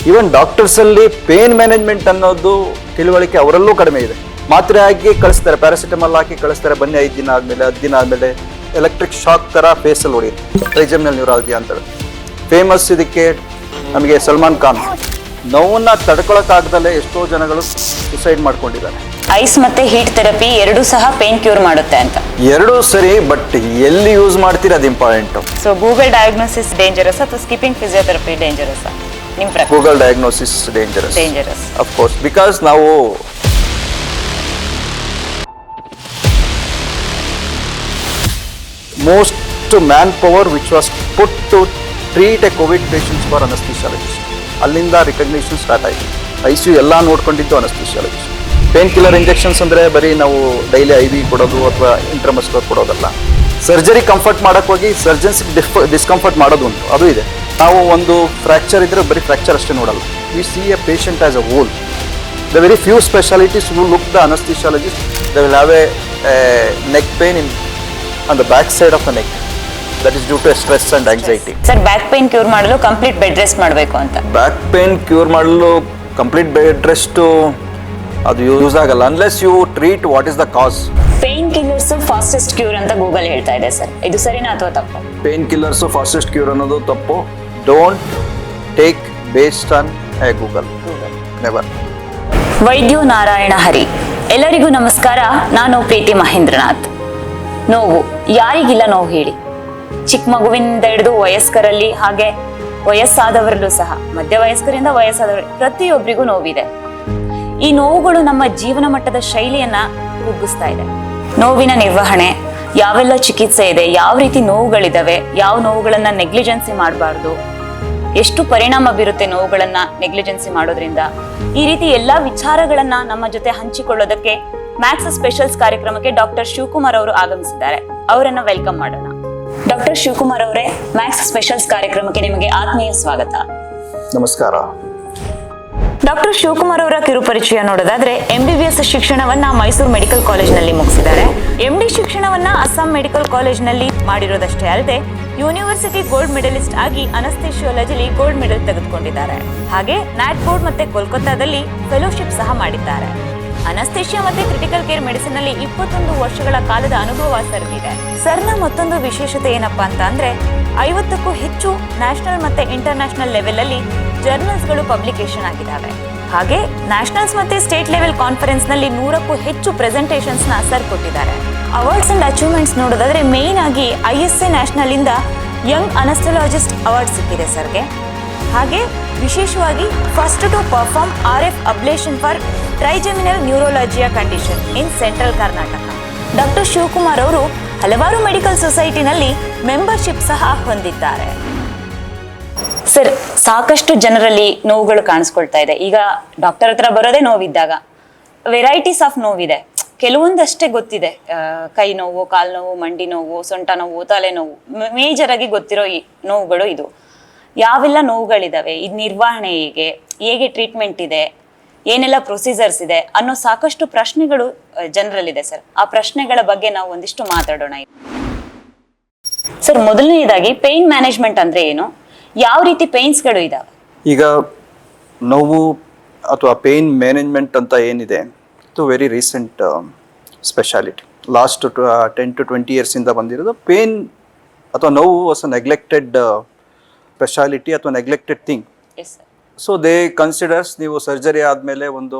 Even ಡಾಕ್ಟರ್ಸಲ್ಲಿ pain management ಅನ್ನೋದು ತಿಳುವಳಿಕೆ ಅವರಲ್ಲೂ ಕಡಿಮೆ ಇದೆ. ಮಾತ್ರೆ ಹಾಕಿ ಕಳಿಸ್ತಾರೆ, ಪ್ಯಾರಾಸಿಟಮಾಲ್ ಹಾಕಿ ಕಳಿಸ್ತಾರೆ, ಬನ್ನಿ 5 ದಿನ ಆದಮೇಲೆ 10 ದಿನ ಆದಮೇಲೆ ಎಲೆಕ್ಟ್ರಿಕ್ ಶಾಕ್ ಥರ ಫೇಸಲ್ಲಿ ಹೊಡೆಯುತ್ತೆ, ಟ್ರೈಜೆಮಿನಲ್ ನ್ಯೂರಾಲಜಿ ಅಂತೇಳಿ ಫೇಮಸ್. ಇದಕ್ಕೆ ನಮಗೆ ಸಲ್ಮಾನ್ ಖಾನ್ ನೋವನ್ನ ತಡ್ಕೊಳಕ್ಕಾಗ್ದಲ್ಲೇ ಎಷ್ಟೋ ಜನಗಳು ಸುಸೈಡ್ ಮಾಡ್ಕೊಂಡಿದ್ದಾರೆ. ಐಸ್ ಮತ್ತೆ ಹೀಟ್ ಥೆರಪಿ ಎರಡೂ ಸಹ ಪೇನ್ ಕ್ಯೂರ್ ಮಾಡುತ್ತೆ ಅಂತ. ಎರಡೂ ಸರಿ, ಬಟ್ ಎಲ್ಲಿ ಯೂಸ್ ಮಾಡ್ತೀರಾ ಅದು important. So Google diagnosis dangerous ಅಥವಾ ಸ್ಕಿಪ್ಪಿಂಗ್ ಫಿಸಿಯೋಥೆರಪಿ ಡೇಂಜರಸ್? ನಿಮ್ಮ ಪ್ರಕಾರ Google diagnosis dangerous. Dangerous of course, because ನಾವು most manpower which was put to treat a COVID patients for anesthesiologist. ಅಲ್ಲಿಂದ ರಿಕಗ್ನಿಷನ್ ಸ್ಟಾರ್ಟ್ ಆಯಿತು. ICU ಎಲ್ಲ ನೋಡ್ಕೊಂಡಿದ್ದು ಅನಸ್ಥಿಷಿಯಾಲಜಿಸ್ಟ್. Pain killer injections ಅಂದರೆ ಬರೀ ನಾವು ಡೈಲಿ IV ಕೊಡೋದು ಅಥವಾ ಇಂಟ್ರಮಸ್ಕುಲರ್ ಕೊಡೋದಲ್ಲ. ಸರ್ಜರಿ ಕಂಫರ್ಟ್ ಮಾಡೋಕ್ಕೆ ಹೋಗಿ ಸರ್ಜನ್ಸಿಗೆ ಡಿಸ್ಕಂಫರ್ಟ್ ಮಾಡೋದು ಉಂಟು, ಅದು ಇದೆ. ನಾವು ಒಂದು ಫ್ರ್ಯಾಕ್ಚರ್ ಇದ್ದರೆ ಬರೀ ಫ್ರ್ಯಾಕ್ಚರ್ ಅಷ್ಟೇ ನೋಡಲ್ಲ. We see a patient as a whole. The very few specialities who look the anesthesiologist, they will have a neck pain on the back side of the neck. That is due to stress and anxiety. Sir, back pain cure ಮಾಡಲು complete bed rest ಮಾಡಬೇಕು ಅಂತ. Back pain cure ಮಾಡಲು complete bed rest ಅದು use ಆಗಲ್ಲ unless you treat what is the cause. Pain killers fastest cure ಅಂತ Google ಹೇಳ್ತಾ ಇದೆ sir, ಇದು ಸರಿನಾ ಅಥವಾ ತಪ್ಪು? ಪೇನ್ ಕಿಲ್ಲರ್ಸ್ ಫಾಸ್ಟೆಸ್ಟ್ ಕ್ಯೂರ್ ಅನ್ನೋದು ತಪ್ಪು. Don't take based on Google, never. ವೈದ್ಯೋ ನಾರಾಯಣ ಹರಿ. ಎಲ್ಲರಿಗೂ ನಮಸ್ಕಾರ, ನಾನು ಪ್ರೀತಿ ಮಹೇಂದ್ರನಾಥ್. ನೋವು ಯಾರಿಗಿಲ್ಲ ನೋವು ಹೇಳಿ? ಚಿಕ್ಕ ಮಗುವಿನಿಂದ ಹಿಡಿದು ವಯಸ್ಕರಲ್ಲಿ, ಹಾಗೆ ವಯಸ್ಸಾದವರಲ್ಲೂ ಸಹ, ಮಧ್ಯ ವಯಸ್ಕರಿಂದ ವಯಸ್ಸಾದವರು ಪ್ರತಿಯೊಬ್ಬರಿಗೂ ನೋವಿದೆ. ಈ ನೋವುಗಳು ನಮ್ಮ ಜೀವನ ಮಟ್ಟದ ಶೈಲಿಯನ್ನ ಕುಗ್ಗಿಸ್ತಾ ಇದೆ. ನೋವಿನ ನಿರ್ವಹಣೆ, ಯಾವೆಲ್ಲ ಚಿಕಿತ್ಸೆ ಇದೆ, ಯಾವ ರೀತಿ ನೋವುಗಳಿದಾವೆ, ಯಾವ ನೋವುಗಳನ್ನ ನೆಗ್ಲಿಜೆನ್ಸಿ ಮಾಡಬಾರ್ದು, ಎಷ್ಟು ಪರಿಣಾಮ ಬೀರುತ್ತೆ ನೋವುಗಳನ್ನ ನೆಗ್ಲಿಜೆನ್ಸಿ ಮಾಡೋದ್ರಿಂದ, ಈ ರೀತಿ ಎಲ್ಲಾ ವಿಚಾರಗಳನ್ನ ನಮ್ಮ ಜೊತೆ ಹಂಚಿಕೊಳ್ಳೋದಕ್ಕೆ ಮ್ಯಾಕ್ಸ್ ಸ್ಪೆಷಲ್ಸ್ ಕಾರ್ಯಕ್ರಮಕ್ಕೆ ಡಾಕ್ಟರ್ ಶಿವಕುಮಾರ್ ಅವರು ಆಗಮಿಸಿದ್ದಾರೆ. ಅವರನ್ನ ವೆಲ್ಕಮ್ ಮಾಡೋಣ. ಡಾಕ್ಟರ್ ಶಿವಕುಮಾರ್ ಅವರೇ, ಮ್ಯಾಕ್ಸ್ ಸ್ಪೆಷಲ್ಸ್ ಕಾರ್ಯಕ್ರಮಕ್ಕೆ ನಿಮಗೆ ಆತ್ಮೀಯ ಸ್ವಾಗತ. ನಮಸ್ಕಾರ. ಡಾಕ್ಟರ್ ಶಿವಕುಮಾರ್ ಅವರ ಕಿರುಪರಿಚಯ ನೋಡೋದಾದ್ರೆ, MBBS ಶಿಕ್ಷಣವನ್ನ ಮೈಸೂರು ಮೆಡಿಕಲ್ ಕಾಲೇಜ್ನಲ್ಲಿ ಮುಗಿಸಿದ್ದಾರೆ. MD ಶಿಕ್ಷಣವನ್ನ ಅಸ್ಸಾಂ ಮೆಡಿಕಲ್ ಕಾಲೇಜ್ನಲ್ಲಿ ಮಾಡಿರೋದಷ್ಟೇ ಅಲ್ಲದೆ ಯೂನಿವರ್ಸಿಟಿ ಗೋಲ್ಡ್ ಮೆಡಲಿಸ್ಟ್ ಆಗಿ ಅನಸ್ಥೆಷಿಯಾಲಜಿಲಿ ಗೋಲ್ಡ್ ಮೆಡಲ್ ತೆಗೆದುಕೊಂಡಿದ್ದಾರೆ. ಹಾಗೆ ನ್ಯಾಟ್ ಬೋರ್ಡ್ ಮತ್ತೆ ಕೋಲ್ಕತ್ತಾದಲ್ಲಿ ಫೆಲೋಶಿಪ್ ಸಹ ಮಾಡಿದ್ದಾರೆ. ಅನಸ್ಥೆಷಿಯಾ ಮತ್ತೆ ಕ್ರಿಟಿಕಲ್ ಕೇರ್ ಮೆಡಿಸಿನ್ ನಲ್ಲಿ 21 ವರ್ಷಗಳ ಕಾಲದ ಅನುಭವ ಸರ್ಗಿದೆ. ಸರ್ನ ಮತ್ತೊಂದು ವಿಶೇಷತೆ ಏನಪ್ಪಾ ಅಂತ ಅಂದ್ರೆ, 50ಕ್ಕೂ ಹೆಚ್ಚು ನ್ಯಾಷನಲ್ ಮತ್ತೆ ಇಂಟರ್ನ್ಯಾಷನಲ್ ಲೆವೆಲ್ ಅಲ್ಲಿ ಜರ್ನಲ್ಸ್ ಗಳು ಪಬ್ಲಿಕೇಶನ್ ಆಗಿದ್ದಾವೆ. ಹಾಗೆ ನ್ಯಾಷನಲ್ಸ್ ಮತ್ತೆ ಸ್ಟೇಟ್ ಲೆವೆಲ್ ಕಾನ್ಫರೆನ್ಸ್ ನಲ್ಲಿ 100ಕ್ಕೂ ಹೆಚ್ಚು ಪ್ರೆಸೆಂಟೇಷನ್ಸ್ ನ ಸರ್ ಕೊಟ್ಟಿದ್ದಾರೆ. ಅವಾರ್ಡ್ಸ್ ಅಂಡ್ ಅಚೀವ್ಮೆಂಟ್ಸ್ ನೋಡೋದಾದ್ರೆ, ಮೇನ್ ಆಗಿ ISA ನ್ಯಾಷನಲ್ ಇಂದ ಯಂಗ್ ಅನಸ್ಥೆಲಾಜಿಸ್ಟ್ ಅವಾರ್ಡ್ ಸಿಕ್ಕಿದೆ ಸರ್ಗೆ. ಹಾಗೆ ವಿಶೇಷವಾಗಿ first to perform RF ablation for trigeminal neuralgia condition in central Karnataka. Doctor Shivakumar ಅವರು ಹಲವಾರು ಮೆಡಿಕಲ್ ಸೊಸೈಟಿನಲ್ಲಿ ಮೆಂಬರ್ಶಿಪ್ ಸಹ ಹೊಂದಿದ್ದಾರೆ. ಸರ್, ಸಾಕಷ್ಟು ಜನರಲ್ಲಿ ನೋವುಗಳು ಕಾಣಿಸ್ಕೊಳ್ತಾ ಇದೆ. ಈಗ ಡಾಕ್ಟರ್ ಹತ್ರ ಬರೋದೇ ನೋವಿದ್ದಾಗ. ವೆರೈಟೀಸ್ ಆಫ್ ನೋವಿದೆ, ಕೆಲವೊಂದಷ್ಟೇ ಗೊತ್ತಿದೆ. ಕೈ ನೋವು, ಕಾಲು ನೋವು, ಮಂಡಿ ನೋವು, ಸೊಂಟ ನೋವು, ತಲೆ ನೋವು, ಮೇಜರ್ ಆಗಿ ಗೊತ್ತಿರೋ ಈ ನೋವುಗಳು ಇದು. ಯಾವೆಲ್ಲ ನೋವುಗಳಿದಾವೆ, ಇದು ನಿರ್ವಹಣೆ ಹೇಗೆ ಟ್ರೀಟ್ಮೆಂಟ್ ಇದೆ, ಏನೆಲ್ಲ ಪ್ರೊಸೀಜರ್ಸ್ ಇದೆ ಅನ್ನೋ ಸಾಕಷ್ಟು ಪ್ರಶ್ನೆಗಳು ಜನರಲ್ಲಿದೆ ಸರ್. ಆ ಪ್ರಶ್ನೆಗಳ ಬಗ್ಗೆ ನಾವು ಒಂದಿಷ್ಟು ಮಾತಾಡೋಣ. ಸರ್, ಮೊದಲನೇದಾಗಿ ಪೇನ್ ಮ್ಯಾನೇಜ್ಮೆಂಟ್ ಅಂದ್ರೆ ಏನು, ಯಾವ ರೀತಿ ಪೇನ್ಸ್ಗಳು ಇದಾವೆ? ಈಗ ನೋವು ಅಥವಾ ಪೇನ್ ಮ್ಯಾನೇಜ್ಮೆಂಟ್ ಅಂತ ಏನಿದೆ, ಇದು very recent speciality. Last 10 to 20 years ಇಂದ ಬಂದಿರೋದು. ಪೇನ್ ಅಥವಾ ನೋವು ವಾಸ್ ಅ ನೆಗ್ಲೆಕ್ಟೆಡ್ ಸ್ಪೆಷಾಲಿಟಿ ಅಥವಾ neglected thing. So they considers, ನೀವು ಸರ್ಜರಿ ಆದಮೇಲೆ ಒಂದು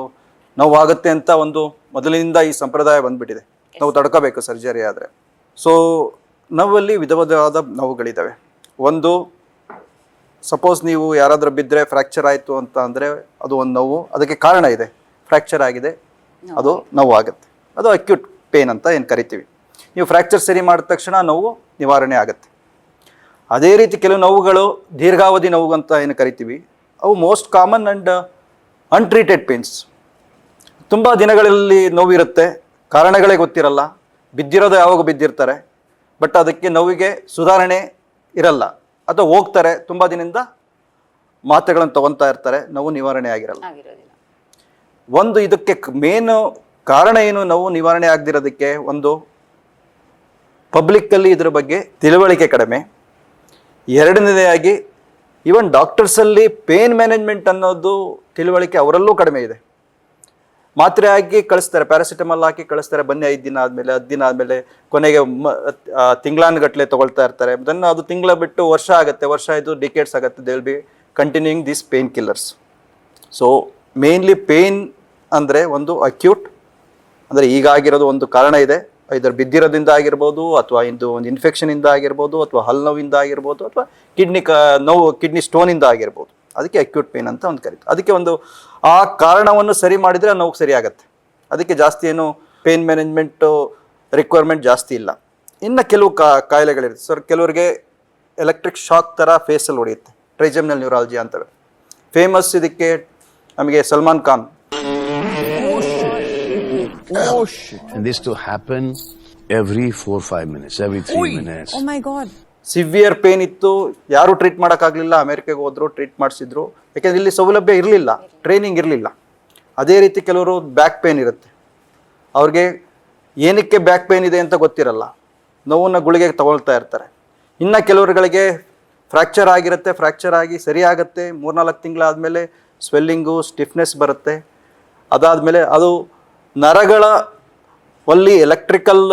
ನೋವಾಗುತ್ತೆ ಅಂತ ಒಂದು ಮೊದಲಿನಿಂದ ಈ ಸಂಪ್ರದಾಯ ಬಂದ್ಬಿಟ್ಟಿದೆ. ನಾವು ತಡ್ಕೋಬೇಕು ಸರ್ಜರಿ ಆದರೆ. ಸೊ ನೋವಲ್ಲಿ ವಿಧವಾದ ನೋವುಗಳಿದ್ದಾವೆ. ಒಂದು, ಸಪೋಸ್ ನೀವು ಯಾರಾದರೂ ಬಿದ್ದರೆ ಫ್ರ್ಯಾಕ್ಚರ್ ಆಯಿತು ಅಂತ ಅಂದರೆ ಅದು ಒಂದು ನೋವು, ಅದಕ್ಕೆ ಕಾರಣ ಇದೆ, ಫ್ರ್ಯಾಕ್ಚರ್ ಆಗಿದೆ, ಅದು ನೋವು ಆಗುತ್ತೆ. ಅದು ಅಕ್ಯೂಟ್ ಪೇನ್ ಅಂತ ಏನು ಕರಿತೀವಿ. ನೀವು ಫ್ರ್ಯಾಕ್ಚರ್ ಸರಿ ಮಾಡಿದ ತಕ್ಷಣ ನೋವು ನಿವಾರಣೆ ಆಗುತ್ತೆ. ಅದೇ ರೀತಿ ಕೆಲವು ನೋವುಗಳು ದೀರ್ಘಾವಧಿ ನೋವು ಅಂತ ಏನು ಕರಿತೀವಿ, ಅವು most common and untreated pains. ತುಂಬ ದಿನಗಳಲ್ಲಿ ನೋವಿರುತ್ತೆ, ಕಾರಣಗಳೇ ಗೊತ್ತಿರಲ್ಲ, ಬಿದ್ದಿರೋದು ಯಾವಾಗ ಬಿದ್ದಿರ್ತಾರೆ, ಬಟ್ ಅದಕ್ಕೆ ನೋವಿಗೆ ಸುಧಾರಣೆ ಇರಲ್ಲ, ಅಥವಾ ಹೋಗ್ತಾರೆ ತುಂಬ ದಿನದಿಂದ ಮಾತ್ರೆಗಳನ್ನು ತಗೊತಾ ಇರ್ತಾರೆ, ನೋವು ನಿವಾರಣೆ ಆಗಿರಲ್ಲ. ಒಂದು ಇದಕ್ಕೆ ಮೇನು ಕಾರಣ ಏನು ನೋವು ನಿವಾರಣೆ ಆಗದಿರೋದಕ್ಕೆ? ಒಂದು, ಪಬ್ಲಿಕ್ಕಲ್ಲಿ ಇದ್ರ ಬಗ್ಗೆ ತಿಳುವಳಿಕೆ ಕಡಿಮೆ. ಎರಡನೇದಾಗಿ ಈವನ್ ಡಾಕ್ಟರ್ಸಲ್ಲಿ ಪೇನ್ ಮ್ಯಾನೇಜ್ಮೆಂಟ್ ಅನ್ನೋದು ತಿಳುವಳಿಕೆ ಅವರಲ್ಲೂ ಕಡಿಮೆ ಇದೆ. ಮಾತ್ರೆ ಹಾಕಿ ಕಳಿಸ್ತಾರೆ, ಪ್ಯಾರಾಸಿಟಮಾಲ್ ಹಾಕಿ ಕಳಿಸ್ತಾರೆ, ಬನ್ನಿ 5 ದಿನ ಆದಮೇಲೆ 10 ದಿನ ಆದಮೇಲೆ ಕೊನೆಗೆ ತಿಂಗಳಾನುಗಟ್ಟಲೆ ತೊಗೊಳ್ತಾ ಇರ್ತಾರೆ. ದೆನ್ ಅದು ತಿಂಗಳ ಬಿಟ್ಟು ವರ್ಷ ಆಗುತ್ತೆ, ವರ್ಷ ಇದು ಡಿಕೇಡ್ಸ್ ಆಗುತ್ತೆ. They will be continuing these pain killers. So mainly pain ಅಂದರೆ ಒಂದು ಅಕ್ಯೂಟ್, ಅಂದರೆ ಈಗಾಗಿರೋದು ಒಂದು ಕಾರಣ ಇದೆ, ಇದರ ಬಿದ್ದಿರೋದ್ರಿಂದ ಆಗಿರ್ಬೋದು, ಅಥವಾ ಇದು ಒಂದು ಇನ್ಫೆಕ್ಷನಿಂದ ಆಗಿರ್ಬೋದು, ಅಥವಾ ಹಲ್ಲು ನೋವಿಂದ ಆಗಿರ್ಬೋದು, ಅಥವಾ ಕಿಡ್ನಿ ಸ್ಟೋನಿಂದ ಆಗಿರ್ಬೋದು. ಅದಕ್ಕೆ ಅಕ್ಯೂಟ್ ಪೇನ್ ಅಂತ ಒಂದು ಕರೀತಾರೆ. ಅದಕ್ಕೆ ಒಂದು ಆ ಕಾರಣವನ್ನು ಸರಿ ಮಾಡಿದರೆ ನೋವು ಸರಿ ಆಗುತ್ತೆ. ಅದಕ್ಕೆ ಜಾಸ್ತಿ ಏನು ಪೇನ್ ಮ್ಯಾನೇಜ್ಮೆಂಟು ರಿಕ್ವೈರ್ಮೆಂಟ್ ಜಾಸ್ತಿ ಇಲ್ಲ. ಇನ್ನು ಕೆಲವು ಕಾಯಿಲೆಗಳಿರುತ್ತೆ ಸರ್. ಕೆಲವರಿಗೆ ಎಲೆಕ್ಟ್ರಿಕ್ ಶಾಕ್ ಥರ ಫೇಸಲ್ಲಿ ಹೊಡೆಯುತ್ತೆ, ಟ್ರೈಜೆಮಿನಲ್ ನ್ಯೂರಾಲಜಿ ಅಂತವೆ. ಫೇಮಸ್ ಇದಕ್ಕೆ ನಮಗೆ Salman Khan. Oh shit. And this to happen every 4-5 minutes, every 3 minutes. Oh my god. Severe pain ಇತ್ತು, ಯಾರು ಟ್ರೀಟ್ ಮಾಡೋಕ್ಕಾಗಲಿಲ್ಲ, ಅಮೆರಿಕಾಗೆ ಹೋದ್ರು, ಟ್ರೀಟ್ ಮಾಡಿಸಿದ್ರು. ಯಾಕೆಂದರೆ ಇಲ್ಲಿ ಸೌಲಭ್ಯ ಇರಲಿಲ್ಲ, ಟ್ರೈನಿಂಗ್ ಇರಲಿಲ್ಲ. ಅದೇ ರೀತಿ ಕೆಲವರು ಬ್ಯಾಕ್ ಪೇನ್ ಇರುತ್ತೆ, ಅವ್ರಿಗೆ ಏನಕ್ಕೆ ಬ್ಯಾಕ್ ಪೇನ್ ಇದೆ ಅಂತ ಗೊತ್ತಿರಲ್ಲ, ನೋವನ್ನು ಗುಳಿಗೆ ತಗೊಳ್ತಾ ಇರ್ತಾರೆ. ಇನ್ನು ಕೆಲವರುಗಳಿಗೆ ಫ್ರ್ಯಾಕ್ಚರ್ ಆಗಿರುತ್ತೆ, ಫ್ರ್ಯಾಕ್ಚರ್ ಆಗಿ ಸರಿ ಆಗುತ್ತೆ, 3-4 ತಿಂಗಳಾದಮೇಲೆ ಸ್ವೆಲ್ಲಿಂಗು, ಸ್ಟಿಫ್ನೆಸ್ ಬರುತ್ತೆ. ಅದಾದಮೇಲೆ ಅದು ನರಗಳ ಒಲ್ಲಿ ಎಲೆಕ್ಟ್ರಿಕಲ್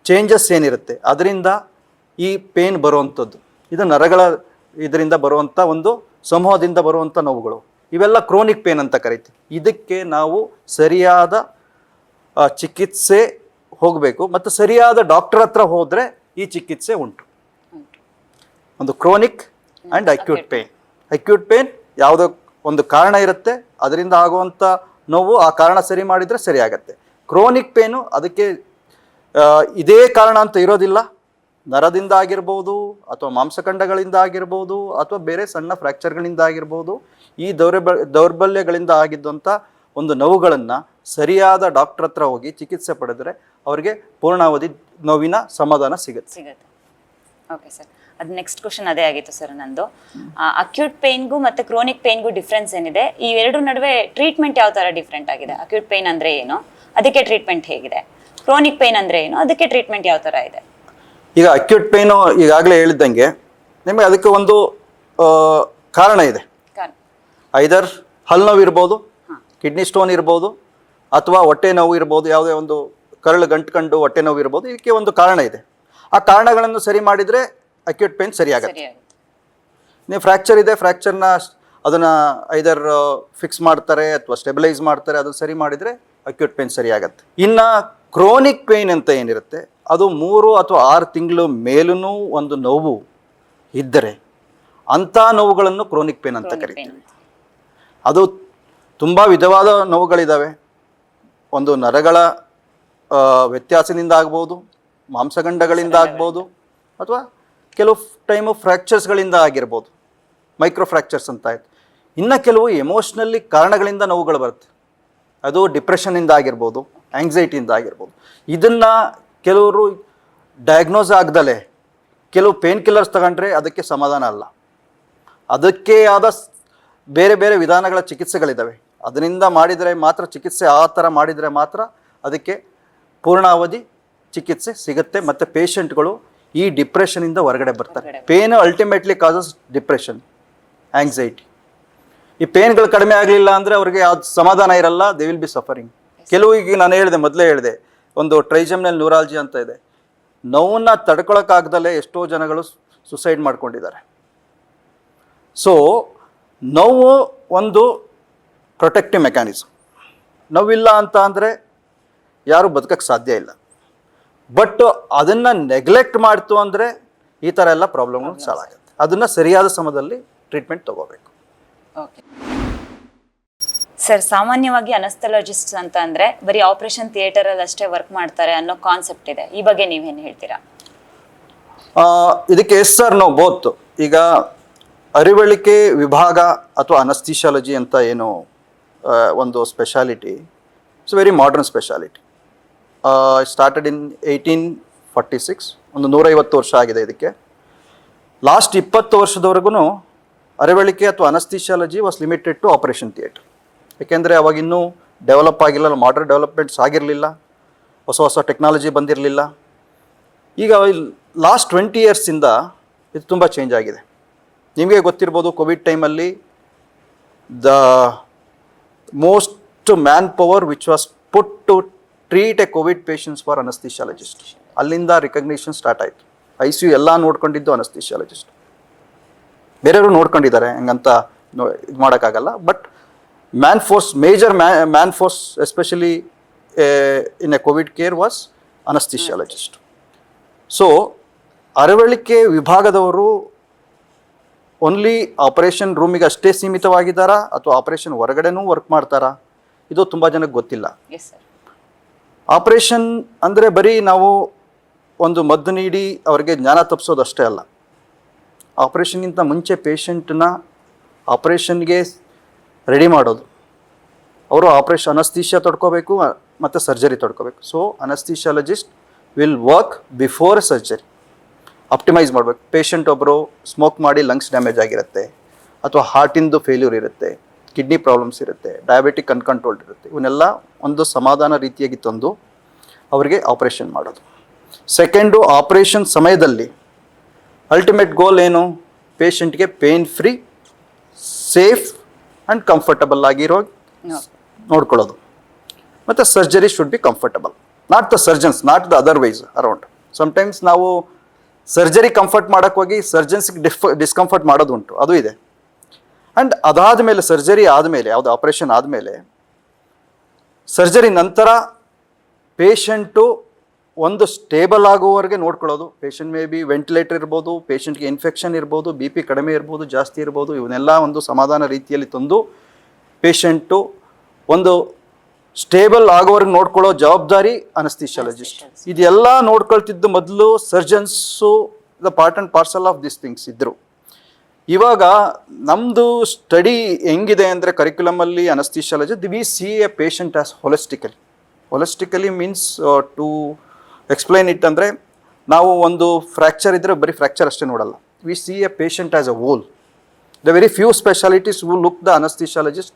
ಚೇಂಜಸ್ ಏನಿರುತ್ತೆ ಅದರಿಂದ ಈ ಪೇನ್ ಬರುವಂಥದ್ದು. ಇದು ನರಗಳ ಇದರಿಂದ ಬರುವಂಥ ಒಂದು ಸಮೂಹದಿಂದ ಬರುವಂಥ ನೋವುಗಳು. ಇವೆಲ್ಲ ಕ್ರೋನಿಕ್ ಪೇನ್ ಅಂತ ಕರಿತೀವಿ. ಇದಕ್ಕೆ ನಾವು ಸರಿಯಾದ ಚಿಕಿತ್ಸೆ ಹೋಗಬೇಕು, ಮತ್ತು ಸರಿಯಾದ ಡಾಕ್ಟರ್ ಹತ್ರ ಹೋದರೆ ಈ ಚಿಕಿತ್ಸೆ ಉಂಟು. ಒಂದು chronic and acute pain. Acute pain ಯಾವುದೋ ಒಂದು ಕಾರಣ ಇರುತ್ತೆ, ಅದರಿಂದ ಆಗುವಂಥ ನೋವು ಆ ಕಾರಣ ಸರಿ ಮಾಡಿದರೆ ಸರಿ ಆಗತ್ತೆ. ಕ್ರೋನಿಕ್ ಪೇನು ಅದಕ್ಕೆ ಇದೇ ಕಾರಣ ಅಂತ ಇರೋದಿಲ್ಲ. ನರದಿಂದ ಆಗಿರ್ಬೋದು, ಅಥವಾ ಮಾಂಸಖಂಡಗಳಿಂದ ಆಗಿರ್ಬೋದು, ಅಥವಾ ಬೇರೆ ಸಣ್ಣ ಫ್ರ್ಯಾಕ್ಚರ್ಗಳಿಂದ ಆಗಿರ್ಬೋದು. ಈ ದೌರ್ಬಲ್ಯಗಳಿಂದ ಆಗಿದ್ದಂಥ ಒಂದು ನೋವುಗಳನ್ನು ಸರಿಯಾದ ಡಾಕ್ಟರ್ ಹತ್ರ ಹೋಗಿ ಚಿಕಿತ್ಸೆ ಪಡೆದರೆ ಅವರಿಗೆ ಪೂರ್ಣಾವಧಿ ನೋವಿನ ಸಮಾಧಾನ ಸಿಗುತ್ತೆ. ಓಕೆ ಸರ್, ಅದು ನೆಕ್ಸ್ಟ್ ಕ್ವಶನ್ ಅದೇ ಆಗಿತ್ತು ಸರ್ ನಂದು. ಅಕ್ಯೂಟ್ ಪೇನ್ಗೂ ಮತ್ತು ಕ್ರೋನಿಕ್ ಪೇನ್ಗೂ ಡಿಫ್ರೆನ್ಸ್ ಏನಿದೆ? ಈ ಎರಡು ನಡುವೆ ಟ್ರೀಟ್ಮೆಂಟ್ ಯಾವ ಥರ ಡಿಫ್ರೆಂಟ್ ಆಗಿದೆ? ಅಕ್ಯೂಟ್ ಪೇನ್ ಅಂದರೆ ಏನು, ಅದಕ್ಕೆ ಟ್ರೀಟ್ಮೆಂಟ್ ಹೇಗಿದೆ? ಕ್ರೋನಿಕ್ ಪೇನ್ ಅಂದರೆ ಏನು, ಅದಕ್ಕೆ ಟ್ರೀಟ್ಮೆಂಟ್ ಯಾವ ಥರ ಇದೆ? ಈಗ ಅಕ್ಯೂಟ್ ಪೇನು ಈಗಾಗಲೇ ಹೇಳಿದ್ದಂಗೆ ನಿಮಗೆ ಅದಕ್ಕೆ ಒಂದು ಕಾರಣ ಇದೆ. ಐದರ್ ಹಲ್ಲು ನೋವು ಇರ್ಬೋದು, ಕಿಡ್ನಿ ಸ್ಟೋನ್ ಇರ್ಬೋದು, ಅಥವಾ ಹೊಟ್ಟೆ ನೋವು ಇರ್ಬೋದು, ಯಾವುದೇ ಒಂದು ಕರಳು ಗಂಟ್ಕೊಂಡು ಹೊಟ್ಟೆ ನೋವು ಇರ್ಬೋದು. ಇದಕ್ಕೆ ಒಂದು ಕಾರಣ ಇದೆ. ಆ ಕಾರಣಗಳನ್ನು ಸರಿ ಮಾಡಿದರೆ ಅಕ್ಯೂಟ್ ಪೇನ್ ಸರಿಯಾಗುತ್ತೆ. ನೀವು ಫ್ರ್ಯಾಕ್ಚರ್ ಇದೆ, ಫ್ರ್ಯಾಕ್ಚರ್ನ ಅದನ್ನು ಐದರ್ ಫಿಕ್ಸ್ ಮಾಡ್ತಾರೆ ಅಥವಾ ಸ್ಟೆಬಿಲೈಸ್ ಮಾಡ್ತಾರೆ, ಅದನ್ನು ಸರಿ ಮಾಡಿದರೆ ಅಕ್ಯೂಟ್ ಪೇನ್ ಸರಿಯಾಗತ್ತೆ. ಇನ್ನು ಕ್ರೋನಿಕ್ ಪೇನ್ ಅಂತ ಏನಿರುತ್ತೆ ಅದು 3 ಅಥವಾ 6 ತಿಂಗಳು ಮೇಲೂ ಒಂದು ನೋವು ಇದ್ದರೆ ಅಂಥ ನೋವುಗಳನ್ನು ಕ್ರೋನಿಕ್ ಪೇನ್ ಅಂತ ಕರಿತೀವಿ. ಅದು ತುಂಬ ವಿಧವಾದ ನೋವುಗಳಿದ್ದಾವೆ. ಒಂದು ನರಗಳ ವ್ಯತ್ಯಾಸದಿಂದ ಆಗ್ಬೋದು, ಮಾಂಸಖಂಡಗಳಿಂದ ಆಗ್ಬೋದು, ಅಥವಾ ಕೆಲವು ಟೈಮು ಫ್ರ್ಯಾಕ್ಚರ್ಸ್ಗಳಿಂದ ಆಗಿರ್ಬೋದು, ಮೈಕ್ರೋ ಫ್ರ್ಯಾಕ್ಚರ್ಸ್ ಅಂತ ಆಯಿತು. ಇನ್ನು ಕೆಲವು ಎಮೋಷ್ನಲ್ಲಿ ಕಾರಣಗಳಿಂದ ನೋವುಗಳು ಬರುತ್ತೆ. ಅದು ಡಿಪ್ರೆಷನ್ನಿಂದ ಆಗಿರ್ಬೋದು, ಆ್ಯಂಗ್ಸೈಟಿಯಿಂದ ಆಗಿರ್ಬೋದು. ಇದನ್ನು ಕೆಲವರು ಡಯಾಗ್ನೋಸ್ ಆಗ್ದಲೇ ಕೆಲವು ಪೇನ್ ಕಿಲ್ಲರ್ಸ್ ತಗೊಂಡ್ರೆ ಅದಕ್ಕೆ ಸಮಾಧಾನ ಅಲ್ಲ. ಅದಕ್ಕೆ ಆದ ಬೇರೆ ಬೇರೆ ವಿಧಾನಗಳ ಚಿಕಿತ್ಸೆಗಳಿದ್ದಾವೆ. ಅದರಿಂದ ಮಾಡಿದರೆ ಮಾತ್ರ, ಚಿಕಿತ್ಸೆ ಆ ಥರ ಮಾಡಿದರೆ ಮಾತ್ರ ಅದಕ್ಕೆ ಪೂರ್ಣಾವಧಿ ಚಿಕಿತ್ಸೆ ಸಿಗುತ್ತೆ, ಮತ್ತು ಪೇಷಂಟ್ಗಳು ಈ ಡಿಪ್ರೆಷನಿಂದ ಹೊರಗಡೆ ಬರ್ತಾರೆ. Pain ultimately causes depression, anxiety. ಈ ಪೇನ್ಗಳು ಕಡಿಮೆ ಆಗಲಿಲ್ಲ ಅಂದರೆ ಅವ್ರಿಗೆ ಯಾವ್ದು ಸಮಾಧಾನ ಇರಲ್ಲ, ದೇ ವಿಲ್ ಬಿ ಸಫರಿಂಗ್. ಕೆಲವು ಈಗ ನಾನು ಮೊದಲೇ ಹೇಳಿದೆ, ಒಂದು ಟ್ರೈಜೆಮಿನಲ್ ನ್ಯೂರಾಲಜಿ ಅಂತ ಇದೆ. ನೋವನ್ನು ತಡ್ಕೊಳಕ್ಕಾಗ್ದಲೇ ಎಷ್ಟೋ ಜನಗಳು ಸುಸೈಡ್ ಮಾಡ್ಕೊಂಡಿದ್ದಾರೆ. ಸೊ ನೋವು ಒಂದು ಪ್ರೊಟೆಕ್ಟಿವ್ ಮೆಕ್ಯಾನಿಸಮ್. ನೋವಿಲ್ಲ ಅಂತ ಅಂದರೆ ಯಾರೂ ಬದುಕಕ್ಕೆ ಸಾಧ್ಯ ಇಲ್ಲ. ಬಟ್ ಅದನ್ನು ನೆಗ್ಲೆಕ್ಟ್ ಮಾಡ್ತು ಅಂದರೆ ಈ ಥರ ಎಲ್ಲ ಪ್ರಾಬ್ಲಮ್ಗಳು ಸಾಲ್ವ್ ಆಗುತ್ತೆ. ಅದನ್ನು ಸರಿಯಾದ ಸಮಯದಲ್ಲಿ ಟ್ರೀಟ್ಮೆಂಟ್ ತೊಗೋಬೇಕು. ಓಕೆ ಸರ್, ಸಾಮಾನ್ಯವಾಗಿ ಅನಸ್ಥೆಲಾಜಿಸ್ಟ್ ಅಂತ ಅಂದರೆ ಬರೀ ಆಪರೇಷನ್ ಥಿಯೇಟರಲ್ಲಿ ಅಷ್ಟೇ ವರ್ಕ್ ಮಾಡ್ತಾರೆ ಅನ್ನೋ ಕಾನ್ಸೆಪ್ಟ್ ಇದೆ. ಈ ಬಗ್ಗೆ ನೀವೇನು ಹೇಳ್ತೀರಾ? ಇದಕ್ಕೆ ಎಸ್ ಸರ್ ನೋ ಬೋತ್. ಈಗ ಅರಿವಳಿಕೆ ವಿಭಾಗ ಅಥವಾ ಅನಸ್ಥಿಶಾಲಜಿ ಅಂತ ಏನು ಒಂದು speciality, it's very modern speciality. Started in 1846. ಒಂದು 150 ವರ್ಷ ಆಗಿದೆ ಇದಕ್ಕೆ. ಲಾಸ್ಟ್ 20 ವರ್ಷದವರೆಗೂ ಅರಿವಳಿಕೆ ಅಥವಾ anaesthesiology was limited to operation theatre. ಏಕೆಂದರೆ ಅವಾಗ ಇನ್ನೂ ಡೆವಲಪ್ ಆಗಿಲ್ಲ, ಮಾಡರ್ನ್ ಡೆವಲಪ್ಮೆಂಟ್ಸ್ ಆಗಿರಲಿಲ್ಲ, ಹೊಸ ಹೊಸ ಟೆಕ್ನಾಲಜಿ ಬಂದಿರಲಿಲ್ಲ. ಈಗ ಲಾಸ್ಟ್ 20 ಇಯರ್ಸಿಂದ ಇದು ತುಂಬ ಚೇಂಜ್ ಆಗಿದೆ. ನಿಮಗೆ ಗೊತ್ತಿರ್ಬೋದು ಕೋವಿಡ್ ಟೈಮಲ್ಲಿ the most manpower which was put to treat a Covid patients for anaesthesiologist. ಅಲ್ಲಿಂದ ರಿಕಗ್ನಿಷನ್ ಸ್ಟಾರ್ಟ್ ಆಯಿತು. ICU ಎಲ್ಲ ನೋಡ್ಕೊಂಡಿದ್ದು ಅನಸ್ಥಿಷಿಯಾಲಜಿಸ್ಟ್. ಬೇರೆಯವರು ನೋಡ್ಕೊಂಡಿದ್ದಾರೆ, ಹಂಗಂತ ಇದು ಮಾಡೋಕ್ಕಾಗಲ್ಲ. But manpower, major manpower especially in a Covid care was anaesthesiologist. So ಅರವಳಿಕೆ ವಿಭಾಗದವರು only operation ರೂಮಿಗೆ ಅಷ್ಟೇ ಸೀಮಿತವಾಗಿದ್ದಾರಾ ಅಥವಾ ಆಪರೇಷನ್ ಹೊರಗಡೆನೂ ವರ್ಕ್ ಮಾಡ್ತಾರಾ? ಇದು ತುಂಬ ಜನಕ್ಕೆ ಗೊತ್ತಿಲ್ಲ. ಆಪರೇಷನ್ ಅಂದರೆ ಬರೀ ನಾವು ಒಂದು ಮದ್ದು ನೀಡಿ ಅವರಿಗೆ ಜ್ಞಾನ ತಪ್ಪಿಸೋದು ಅಷ್ಟೇ ಅಲ್ಲ. ಆಪರೇಷನ್ಗಿಂತ ಮುಂಚೆ ಪೇಷಂಟನ್ನ ಆಪರೇಷನ್ಗೆ ರೆಡಿ ಮಾಡೋದು. ಅವರು ಆಪರೇಷನ್ ಅನಸ್ಥೀಷಿಯಾ ತಡ್ಕೋಬೇಕು ಮತ್ತು ಸರ್ಜರಿ ತಡ್ಕೋಬೇಕು. So anaesthesiologist will work before surgery. Optimise ಮಾಡಬೇಕು. ಪೇಷಂಟ್ ಒಬ್ಬರು ಸ್ಮೋಕ್ ಮಾಡಿ ಲಂಗ್ಸ್ ಡ್ಯಾಮೇಜ್ ಆಗಿರುತ್ತೆ, ಅಥವಾ ಹಾರ್ಟಿಂದು ಫೇಲ್ಯೂರ್ ಇರುತ್ತೆ, ಕಿಡ್ನಿ ಪ್ರಾಬ್ಲಮ್ಸ್ ಇರುತ್ತೆ, ಡಯಾಬಿಟಿಕ್ ಅನ್ಕಂಟ್ರೋಲ್ಡ್ ಇರುತ್ತೆ. ಇವನ್ನೆಲ್ಲ ಒಂದು ಸಮಾಧಾನ ರೀತಿಯಾಗಿ ತಂದು ಅವರಿಗೆ ಆಪರೇಷನ್ ಮಾಡೋದು. ಸೆಕೆಂಡು, ಆಪರೇಷನ್ ಸಮಯದಲ್ಲಿ ಅಲ್ಟಿಮೇಟ್ ಗೋಲ್ ಏನು? ಪೇಷಂಟ್ಗೆ pain free, safe and comfortable ಆಗಿರೋ ನೋಡ್ಕೊಳ್ಳೋದು. ಮತ್ತು surgery should be comfortable, not the surgeons, not the otherwise around. Sometimes ನಾವು ಸರ್ಜರಿ ಕಂಫರ್ಟ್ ಮಾಡೋಕ್ಕೆ ಹೋಗಿ ಸರ್ಜನ್ಸ್ಗೆ ಡಿಸ್ಕಂಫರ್ಟ್ ಮಾಡೋದು ಉಂಟು, ಅದು ಇದೆ. ಆ್ಯಂಡ್ ಅದಾದಮೇಲೆ, ಸರ್ಜರಿ ಆದಮೇಲೆ, ಯಾವುದು ಆಪರೇಷನ್ ಆದಮೇಲೆ, ಸರ್ಜರಿ ನಂತರ ಪೇಷಂಟು ಒಂದು ಸ್ಟೇಬಲ್ ಆಗುವವರೆಗೆ ನೋಡ್ಕೊಳ್ಳೋದು. ಪೇಷಂಟ್ ಮೇ ಬಿ ವೆಂಟಿಲೇಟರ್ ಇರ್ಬೋದು, ಪೇಷಂಟ್ಗೆ ಇನ್ಫೆಕ್ಷನ್ ಇರ್ಬೋದು, BP ಕಡಿಮೆ ಇರ್ಬೋದು, ಜಾಸ್ತಿ ಇರ್ಬೋದು. ಇವನ್ನೆಲ್ಲ ಒಂದು ಸಮಾಧಾನ ರೀತಿಯಲ್ಲಿ ತಂದು ಪೇಷಂಟು ಒಂದು ಸ್ಟೇಬಲ್ ಆಗೋವರೆಗೆ ನೋಡ್ಕೊಳ್ಳೋ ಜವಾಬ್ದಾರಿ ಅನಸ್ಥಿಷಿಯಾಲಜಿಸ್ಟ್. ಇದೆಲ್ಲ ನೋಡ್ಕೊಳ್ತಿದ್ದು ಮೊದಲು surgeons the part and parcel of this things ಇದ್ದರು. ಇವಾಗ ನಮ್ಮದು ಸ್ಟಡಿ ಹೆಂಗಿದೆ ಅಂದರೆ ಕರಿಕ್ಯುಲಮಲ್ಲಿ anaesthesiology we see a patient as holistically. Holistically means to explain it ಅಂದರೆ, ನಾವು ಒಂದು ಫ್ರ್ಯಾಕ್ಚರ್ ಇದ್ದರೆ ಬರೀ ಫ್ರ್ಯಾಕ್ಚರ್ ಅಷ್ಟೇ ನೋಡಲ್ಲ. We see a patient as a whole. The very few specialities who look the anaesthesiologist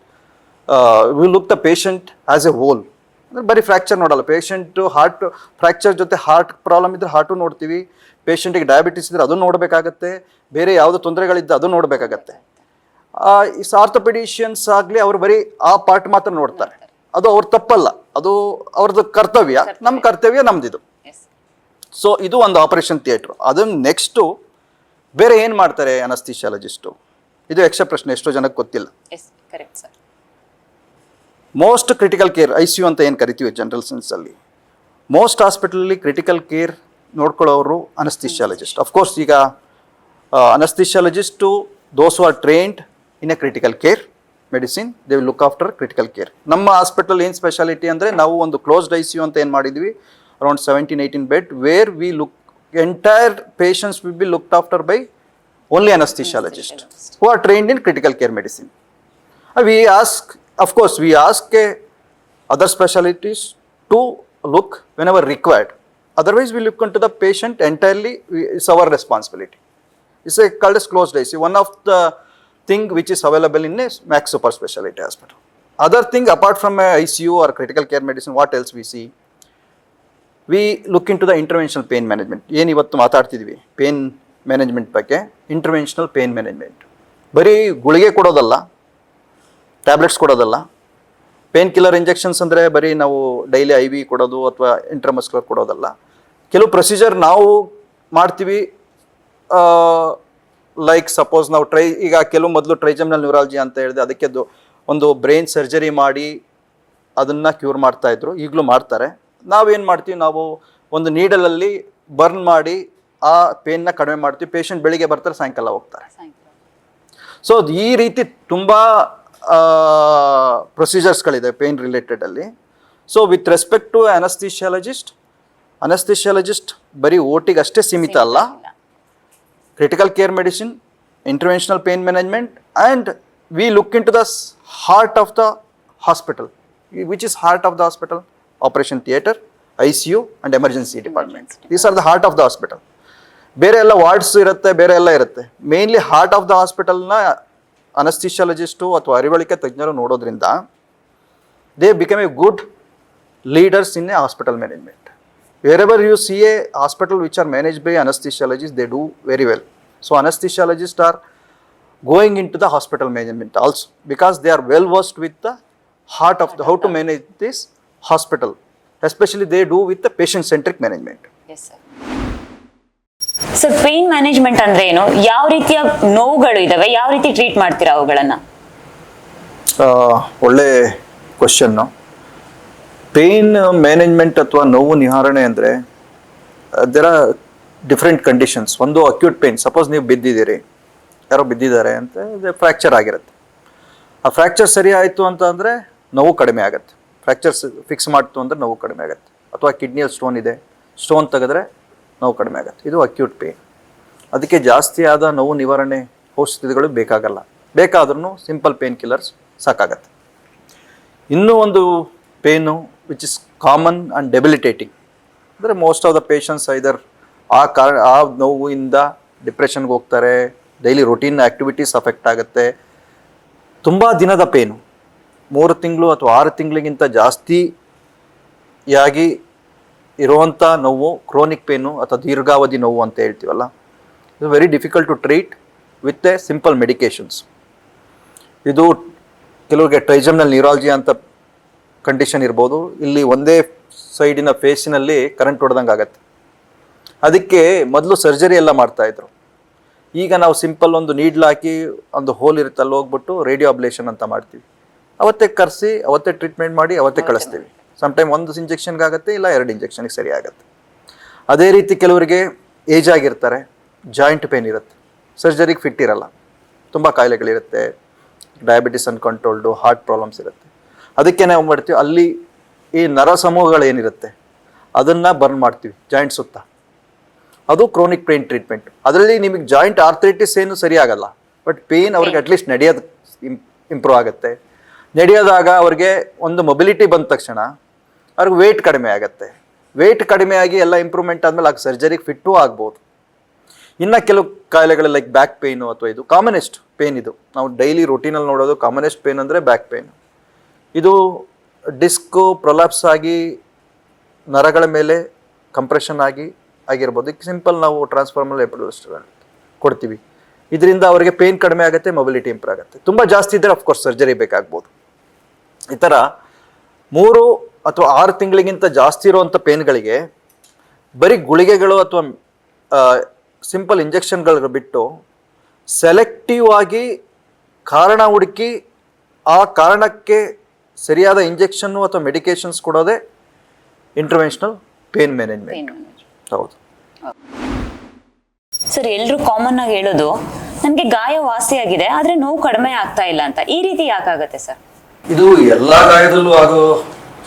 we look the patient as a whole. ಅಂದರೆ ಬರೀ fracture ನೋಡಲ್ಲ. ಪೇಷಂಟು ಹಾರ್ಟ್ ಫ್ರ್ಯಾಕ್ಚರ್ ಜೊತೆ ಹಾರ್ಟ್ ಪ್ರಾಬ್ಲಮ್ ಇದ್ದರೆ ಹಾರ್ಟು ನೋಡ್ತೀವಿ, ಪೇಷಂಟಿಗೆ ಡಯಾಬಿಟಿಸ್ ಇದ್ದರೆ ಅದು ನೋಡಬೇಕಾಗತ್ತೆ, ಬೇರೆ ಯಾವುದೋ ತೊಂದರೆಗಳಿದ್ದ ಅದು ನೋಡಬೇಕಾಗತ್ತೆ. ಈ ಆರ್ಥೋಪೆಡಿಷಿಯನ್ಸ್ ಆಗಲಿ ಅವರು ಬರೀ ಆ ಪಾರ್ಟ್ ಮಾತ್ರ ನೋಡ್ತಾರೆ. ಅದು ಅವ್ರ ತಪ್ಪಲ್ಲ, ಅದು ಅವ್ರದ್ದು ಕರ್ತವ್ಯ. ನಮ್ಮ ಕರ್ತವ್ಯ ನಮ್ದಿದು. ಸೊ ಇದು ಒಂದು ಆಪರೇಷನ್ ಥಿಯೇಟ್ರು. ಅದನ್ನು ನೆಕ್ಸ್ಟು ಬೇರೆ ಏನು ಮಾಡ್ತಾರೆ ಅನಸ್ಥಿಷಿಯಾಲಜಿಸ್ಟು? ಇದು ಯಕ್ಷ ಪ್ರಶ್ನೆ, ಎಷ್ಟೋ ಜನಕ್ಕೆ ಗೊತ್ತಿಲ್ಲ. ಮೋಸ್ಟ್ ಕ್ರಿಟಿಕಲ್ ಕೇರ್, ICU ಅಂತ ಏನು ಕರಿತೀವಿ ಜನರಲ್ ಸೆನ್ಸಲ್ಲಿ, ಮೋಸ್ಟ್ ಹಾಸ್ಪಿಟಲಲ್ಲಿ ಕ್ರಿಟಿಕಲ್ ಕೇರ್ ನೋಡ್ಕೊಳ್ಳೋರು ಅನಸ್ಥಿಷಿಯಾಲಜಿಸ್ಟ್. ಅಫ್ಕೋರ್ಸ್ ಈಗ anaesthesiologist those are trained in a critical care medicine, they will look after critical care. ನಮ್ಮ ಹಾಸ್ಪಿಟಲ್ ಏನು ಸ್ಪೆಷಾಲಿಟಿ ಅಂದರೆ, ನಾವು ಒಂದು ಕ್ಲೋಸ್ಡ್ ICU ಅಂತ ಏನು ಮಾಡಿದ್ವಿ, around 17-18 bed, where we look entire patients will be looked after by only anaesthesiologist who are trained in critical care medicine. We ask, of course we ask other specialties to look whenever required, otherwise we look into the patient entirely. It's our responsibility. It's called as closed ICU, one of the thing which is available in a max super specialty hospital. Other thing apart from ICU or critical care medicine, what else we see? We look into the interventional pain management. ಏನು ಇವತ್ತು ಮಾತಾಡ್ತಿದ್ವಿ pain management ಬಗ್ಗೆ. Interventional pain management ಬರೀ ಗುಳಿಗೆ ಕೊಡೋದಲ್ಲ, tablets ಕೊಡೋದಲ್ಲ. Pain killer injections ಅಂದರೆ ಬರೀ ನಾವು daily IV ಕೊಡೋದು ಅಥವಾ ಇಂಟ್ರಾಮಸ್ಕ್ಯುಲರ್ ಕೊಡೋದಲ್ಲ. ಕೆಲವು ಪ್ರೊಸೀಜರ್ ನಾವು ಮಾಡ್ತೀವಿ. ಲೈಕ್ ಸಪೋಸ್ ನಾವು ಈಗ ಕೆಲವು ಮೊದಲು ಟ್ರೈಜಮ್ನಲ್ ನ್ಯೂರಾಲಜಿ ಅಂತ ಹೇಳಿದೆ, ಅದಕ್ಕೆ ಒಂದು ಬ್ರೈನ್ ಸರ್ಜರಿ ಮಾಡಿ ಅದನ್ನು ಕ್ಯೂರ್ ಮಾಡ್ತಾಯಿದ್ರು, ಈಗಲೂ ಮಾಡ್ತಾರೆ. ನಾವೇನು ಮಾಡ್ತೀವಿ, ನಾವು ಒಂದು ನೀಡಲಲ್ಲಿ ಬರ್ನ್ ಮಾಡಿ ಆ ಪೇನ್ನ ಕಡಿಮೆ ಮಾಡ್ತೀವಿ. ಪೇಷಂಟ್ ಬೆಳಿಗ್ಗೆ ಬರ್ತಾರೆ, ಸಾಯಂಕಾಲ ಹೋಗ್ತಾರೆ. ಸೊ ಈ ರೀತಿ ತುಂಬ ಪ್ರೊಸೀಜರ್ಸ್ಗಳಿದೆ ಪೇನ್ ರಿಲೇಟೆಡಲ್ಲಿ. So with respect to anaesthesiologist ಬರೀ OTಗೆ ಅಷ್ಟೇ ಸೀಮಿತ ಅಲ್ಲ. Critical care medicine, interventional pain management, and we look into the heart of the hospital. Which is heart of the hospital? Operation theatre, ICU and emergency department. These are the heart of the hospital. ಬೇರೆ ಎಲ್ಲ wards ಇರುತ್ತೆ, ಬೇರೆ ಎಲ್ಲ ಇರುತ್ತೆ. Mainly heart of the ಹಾಸ್ಪಿಟಲ್ನ anaesthesiologist ಅಥವಾ ಅರಿವಳಿಕೆ ತಜ್ಞರು ನೋಡೋದ್ರಿಂದ they become a good leaders in a hospital management. Wherever you see a hospital which are managed by anaesthesiologist, they do very well. So anaesthesiologist are going into the hospital management also, because they are well versed with the heart of the how to manage this hospital, especially they do with the patient centric management. Sir pain management ಅಂದ್ರೆ ಏನು, ಯಾವ ರೀತಿಯ ನೋವುಗಳು ಇದಾವೆ, ಯಾವ ರೀತಿ treat ಮಾಡ್ತೀರಾ ಅವುಗಳನ್ನ? ಒಳ್ಳೆ ಕ್ವಶನ್ನು. ಪೇನ್ ಮ್ಯಾನೇಜ್ಮೆಂಟ್ ಅಥವಾ ನೋವು ನಿವಾರಣೆ ಅಂದರೆ ದೇರ್ ಆರ್ ಡಿಫ್ರೆಂಟ್ ಕಂಡೀಷನ್ಸ್. ಒಂದು ಅಕ್ಯೂಟ್ ಪೇನ್, ಸಪೋಸ್ ನೀವು ಬಿದ್ದಿದ್ದೀರಿ, ಯಾರೋ ಬಿದ್ದಿದ್ದಾರೆ ಅಂತ, ಫ್ರ್ಯಾಕ್ಚರ್ ಆಗಿರುತ್ತೆ. ಆ ಫ್ರ್ಯಾಕ್ಚರ್ ಸರಿ ಆಯಿತು ಅಂತ ಅಂದರೆ ನೋವು ಕಡಿಮೆ ಆಗುತ್ತೆ. ಫ್ರ್ಯಾಕ್ಚರ್ಸ್ ಫಿಕ್ಸ್ ಮಾಡ್ತು ಅಂದರೆ ನೋವು ಕಡಿಮೆ ಆಗುತ್ತೆ. ಅಥವಾ ಕಿಡ್ನಿಯಲ್ಲಿ ಸ್ಟೋನ್ ಇದೆ, ಸ್ಟೋನ್ ತೆಗೆದ್ರೆ ನೋವು ಕಡಿಮೆ ಆಗುತ್ತೆ. ಇದು ಅಕ್ಯೂಟ್ ಪೇನ್. ಅದಕ್ಕೆ ಜಾಸ್ತಿ ಆದ ನೋವು ನಿವಾರಣೆ ಔಷಧಿಗಳು ಬೇಕಾಗಲ್ಲ. ಬೇಕಾದ್ರೂ ಸಿಂಪಲ್ ಪೇನ್ ಕಿಲ್ಲರ್ಸ್ ಸಾಕಾಗತ್ತೆ. ಇನ್ನೂ ಒಂದು pain which is common and debilitating ಅಂದರೆ most of the patients either ಆ ನೋವಿಂದ ಡಿಪ್ರೆಷನ್ಗೆ ಹೋಗ್ತಾರೆ, ಡೈಲಿ ರೊಟೀನ್ ಆ್ಯಕ್ಟಿವಿಟೀಸ್ ಅಫೆಕ್ಟ್ ಆಗುತ್ತೆ. ತುಂಬ ದಿನದ ಪೇನು, 3 ತಿಂಗಳು ಅಥವಾ 6 ತಿಂಗಳಿಗಿಂತ ಜಾಸ್ತಿಯಾಗಿ ಇರುವಂಥ ನೋವು ಕ್ರೋನಿಕ್ ಪೇನು ಅಥವಾ ದೀರ್ಘಾವಧಿ ನೋವು ಅಂತ ಹೇಳ್ತೀವಲ್ಲ, ಇದು very difficult to treat with a simple medications. ಇದು ಕೆಲವರಿಗೆ ಟ್ರೈಜಮ್ನಲ್ ನ್ಯೂರಾಲಜಿ ಅಂತ ಕಂಡೀಷನ್ ಇರ್ಬೋದು. ಇಲ್ಲಿ ಒಂದೇ ಸೈಡಿನ ಫೇಸಿನಲ್ಲಿ ಕರೆಂಟ್ ಹೊಡೆದಂಗೆ ಆಗುತ್ತೆ. ಅದಕ್ಕೆ ಮೊದಲು ಸರ್ಜರಿ ಎಲ್ಲ ಮಾಡ್ತಾಯಿದ್ರು. ಈಗ ನಾವು ಸಿಂಪಲ್ ಒಂದು ನೀಡ್ಲ್ ಹಾಕಿ ಒಂದು ಹೋಲ್ ಇರುತ್ತೆ, ಅಲ್ಲಿ ಹೋಗ್ಬಿಟ್ಟು ರೇಡಿಯೋ ಅಬ್ಲೇಷನ್ ಅಂತ ಮಾಡ್ತೀವಿ. ಅವತ್ತೇ ಕರೆಸಿ ಅವತ್ತೇ ಟ್ರೀಟ್ಮೆಂಟ್ ಮಾಡಿ ಅವತ್ತೇ ಕಳಿಸ್ತೀವಿ. ಸಮ್ಟೈಮ್ 1 ಇಂಜೆಕ್ಷನ್ಗೆ ಆಗುತ್ತೆ, ಇಲ್ಲ 2 ಇಂಜೆಕ್ಷನ್ಗೆ ಸರಿ ಆಗುತ್ತೆ. ಅದೇ ರೀತಿ ಕೆಲವರಿಗೆ ಏಜ್ ಆಗಿರ್ತಾರೆ, ಜಾಯಿಂಟ್ ಪೇನ್ ಇರುತ್ತೆ, ಸರ್ಜರಿಗೆ ಫಿಟ್ ಇರಲ್ಲ, ತುಂಬ ಕಾಯಿಲೆಗಳಿರುತ್ತೆ, ಡಯಾಬಿಟಿಸ್ ಅನ್ಕಂಟ್ರೋಲ್ಡು, ಹಾರ್ಟ್ ಪ್ರಾಬ್ಲಮ್ಸ್ ಇರುತ್ತೆ. ಅದಕ್ಕೆ ನಾವು ಮಾಡ್ತೀವಿ, ಅಲ್ಲಿ ಈ ನರ ಸಮೂಹಗಳೇನಿರುತ್ತೆ ಅದನ್ನು ಬರ್ನ್ ಮಾಡ್ತೀವಿ ಜಾಯಿಂಟ್ ಸುತ್ತ. ಅದು ಕ್ರೋನಿಕ್ ಪೇನ್ ಟ್ರೀಟ್ಮೆಂಟ್. ಅದರಲ್ಲಿ ನಿಮಗೆ ಜಾಯಿಂಟ್ ಆರ್ಥರೈಟಿಸ್ ಏನು ಸರಿ ಆಗಲ್ಲ, ಬಟ್ ಪೇನ್ ಅವ್ರಿಗೆ ಅಟ್ಲೀಸ್ಟ್ ನಡೆಯೋದು ಇಂಪ್ರೂವ್ ಆಗುತ್ತೆ. ನಡೆಯೋದಾಗ ಅವ್ರಿಗೆ ಒಂದು ಮೊಬಿಲಿಟಿ ಬಂದ ತಕ್ಷಣ ಅವ್ರಿಗೆ ವೆಯ್ಟ್ ಕಡಿಮೆ ಆಗುತ್ತೆ. ವೆಯ್ಟ್ ಕಡಿಮೆ ಆಗಿ ಎಲ್ಲ ಇಂಪ್ರೂವ್ಮೆಂಟ್ ಆದಮೇಲೆ ಆಗ ಸರ್ಜರಿಗೆ ಫಿಟ್ಟೂ ಆಗ್ಬೋದು. ಇನ್ನು ಕೆಲವು ಕಾಯಿಲೆಗಳು ಲೈಕ್ ಬ್ಯಾಕ್ ಪೇಯ್ನು ಅಥವಾ ಇದು ಕಾಮನೆಸ್ಟ್ ಪೇನ್. ಇದು ನಾವು ಡೈಲಿ ರೊಟೀನಲ್ಲಿ ನೋಡೋದು ಕಾಮನೆಸ್ಟ್ ಪೇನ್ ಅಂದರೆ ಬ್ಯಾಕ್ ಪೇನ್. ಇದು ಡಿಸ್ಕು ಪ್ರೊಲಾಪ್ಸ್ ಆಗಿ ನರಗಳ ಮೇಲೆ ಕಂಪ್ರೆಷನ್ ಆಗಿರ್ಬೋದು. ಈಗ ಸಿಂಪಲ್ ನಾವು ಟ್ರಾನ್ಸ್ಫಾರ್ಮರ್ ಕೊಡ್ತೀವಿ, ಇದರಿಂದ ಅವರಿಗೆ ಪೇನ್ ಕಡಿಮೆ ಆಗುತ್ತೆ, ಮೊಬಿಲಿಟಿ ಇಂಪ್ರೂವ್ ಆಗುತ್ತೆ. ತುಂಬ ಜಾಸ್ತಿ ಇದ್ದರೆ ಅಫ್ಕೋರ್ಸ್ ಸರ್ಜರಿ ಬೇಕಾಗ್ಬೋದು. ಈ ಥರ 3 ಅಥವಾ 6 ತಿಂಗಳಿಗಿಂತ ಜಾಸ್ತಿ ಇರುವಂಥ ಪೇನ್ಗಳಿಗೆ ಬರೀ ಗುಳಿಗೆಗಳು ಅಥವಾ ಸಿಂಪಲ್ ಇಂಜೆಕ್ಷನ್ಗಳು ಬಿಟ್ಟು ಸೆಲೆಕ್ಟಿವ್ ಆಗಿ ಕಾರಣ ಹುಡುಕಿ ಆ ಕಾರಣಕ್ಕೆ ಸರಿಯಾದ ಇಂಜೆಕ್ಷನ್ನು ಅಥವಾ ಮೆಡಿಕೇಶನ್ಸ್ ಕೊಡೋದೇ ಇಂಟರ್ವೆನ್ಷನಲ್ ಪೇನ್ ಮ್ಯಾನೇಜ್ಮೆಂಟ್. ಹೌದು ಸರ್, ಎಲ್ಲರೂ ಕಾಮನ್ ಆಗಿ ಹೇಳೋದು ನನಗೆ ಗಾಯ ವಾಸಿಯಾಗಿದೆ ಆದರೆ ನೋವು ಕಡಿಮೆ ಆಗ್ತಾ ಇಲ್ಲ ಅಂತ. ಈ ರೀತಿ ಯಾಕಾಗತ್ತೆ ಸರ್? ಇದು ಎಲ್ಲ ಗಾಯದಲ್ಲೂ ಆಗೋ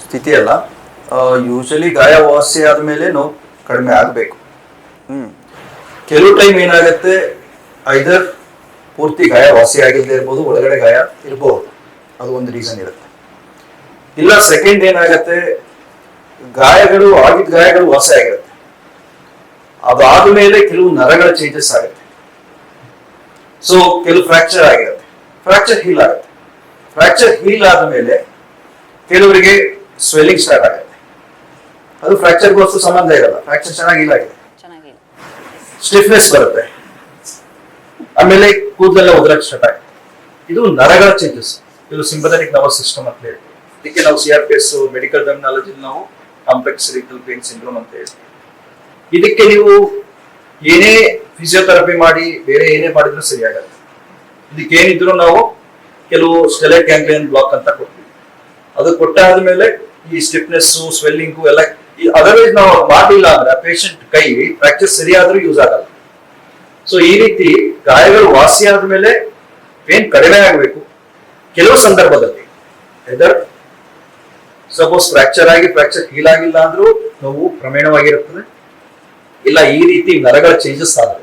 ಸ್ಥಿತಿ ಅಲ್ಲ. ಯೂಶಲಿ ಗಾಯ ವಾಸಿ ಆದಮೇಲೆ ನೋವು ಕಡಿಮೆ ಆಗಬೇಕು. ಕೆಲವು ಟೈಮ್ ಏನಾಗುತ್ತೆ, ಐದರ್ ಪೂರ್ತಿ ಗಾಯ ವಾಸಿ ಆಗಿಲ್ಲದೆ ಇರ್ಬೋದು, ಒಳಗಡೆ ಗಾಯ ಇರ್ಬೋದು, ಅದು ಒಂದು ರೀಸನ್ ಇರುತ್ತೆ. ಇಲ್ಲ ಸೆಕೆಂಡ್ ಏನಾಗುತ್ತೆ, ಆಗಿದ್ದ ಗಾಯಗಳು ವಾಸಿ ಆಗಿರುತ್ತೆ, ಅದಾದ್ಮೇಲೆ ಕೆಲವು ನರಗಳ ಚೇಂಜಸ್ ಆಗುತ್ತೆ. ಸೊ ಕೆಲವು ಫ್ರಾಕ್ಚರ್ ಆಗಿರುತ್ತೆ, ಫ್ರಾಕ್ಚರ್ ಹೀಲ್ ಆಗುತ್ತೆ. ಫ್ರಾಕ್ಚರ್ ಹೀಲ್ ಆದ್ಮೇಲೆ ಕೆಲವರಿಗೆ ಸ್ವೆಲ್ಲಿಂಗ್ ಸ್ಟಾರ್ಟ್ ಆಗುತ್ತೆ. ಅದು ಫ್ರಾಕ್ಚರ್ಗೂ ಅಷ್ಟು ಸಂಬಂಧ ಇರಲ್ಲ, ಫ್ರಾಕ್ಚರ್ ಚೆನ್ನಾಗಿ ಹೀಲ್ ಆಗಿದೆ, ಸ್ಟಿಫ್ನೆಸ್ ಬರುತ್ತೆ, ಆಮೇಲೆ ಕೂದಲೆಲ್ಲ ಉದುರಕ್ಕೆ ಸ್ಟಾರ್ಟ್ ಆಗುತ್ತೆ. ಇದು ನರಗಳ ಚೇಂಜಸ್. ಇದು ಸಿಂಪಥೆಟಿಕ್ ನರ್ವಸ್ ಸಿಸ್ಟಮ್ ಅಂತ ಹೇಳ್ತೀವಿ. ಇದಕ್ಕೆ ನಾವು CRPS ಮೆಡಿಕಲ್ ಟರ್ಮಿನಾಲಜಿ ನಾವು ಕಾಂಪ್ಲೆಕ್ಸ್ ಸೆರಿಬ್ರಲ್ ಪೇನ್ ಸಿಂಡ್ರೋಮ್ ಅಂತ ಹೇಳ್ತೀವಿ. ಇದಕ್ಕೆ ನೀವು ಏನೇ ಫಿಸಿಯೋಥೆರಪಿ ಮಾಡಿ ಬೇರೆ ಏನೇ ಮಾಡಿದ್ರು ಸರಿಯಾಗಲ್ಲ. ಇದಕ್ಕೆ ಏನಿದ್ರು ನಾವು ಕೆಲವು ಸ್ಟೆಲೈಟ್ ಗ್ಯಾಂಗ್ಲಿಯನ್ ಬ್ಲಾಕ್ ಅಂತ ಕೊಡ್ತೀವಿ. ಅದು ಕೊಟ್ಟಾದ್ಮೇಲೆ ಈ ಸ್ಟಿಫ್ನೆಸ್ ಸ್ವೆಲ್ಲಿಂಗು ಎಲ್ಲ, ಅದರ್ವೈಸ್ ನಾವು ಮಾಡಲಿಲ್ಲ ಅಂದ್ರೆ ಪೇಷಂಟ್ ಕೈ ಫ್ರಾಕ್ಚರ್ ಸರಿಯಾದ್ರೂ ಯೂಸ್ ಆಗಲ್ಲ. ಸೊ ಈ ರೀತಿ ಗಾಯಗಳು ವಾಸಿ ಆದ್ಮೇಲೆ ಪೇನ್ ಕಡಿಮೆ ಆಗಬೇಕು. ಕೆಲವು ಸಂದರ್ಭದಲ್ಲಿ ಎದರ್ ಸಪೋಸ್ ಫ್ರಾಕ್ಚರ್ ಆಗಿ ಫ್ರಾಕ್ಚರ್ ಹೀಲ್ ಆಗಿಲ್ಲ ಅಂದ್ರೂ ನೋವು ಕ್ರಮೇಣವಾಗಿರುತ್ತದೆ. ಇಲ್ಲ ಈ ರೀತಿ ನರಗಳ ಚೇಂಜಸ್ ಆದ್ರೆ,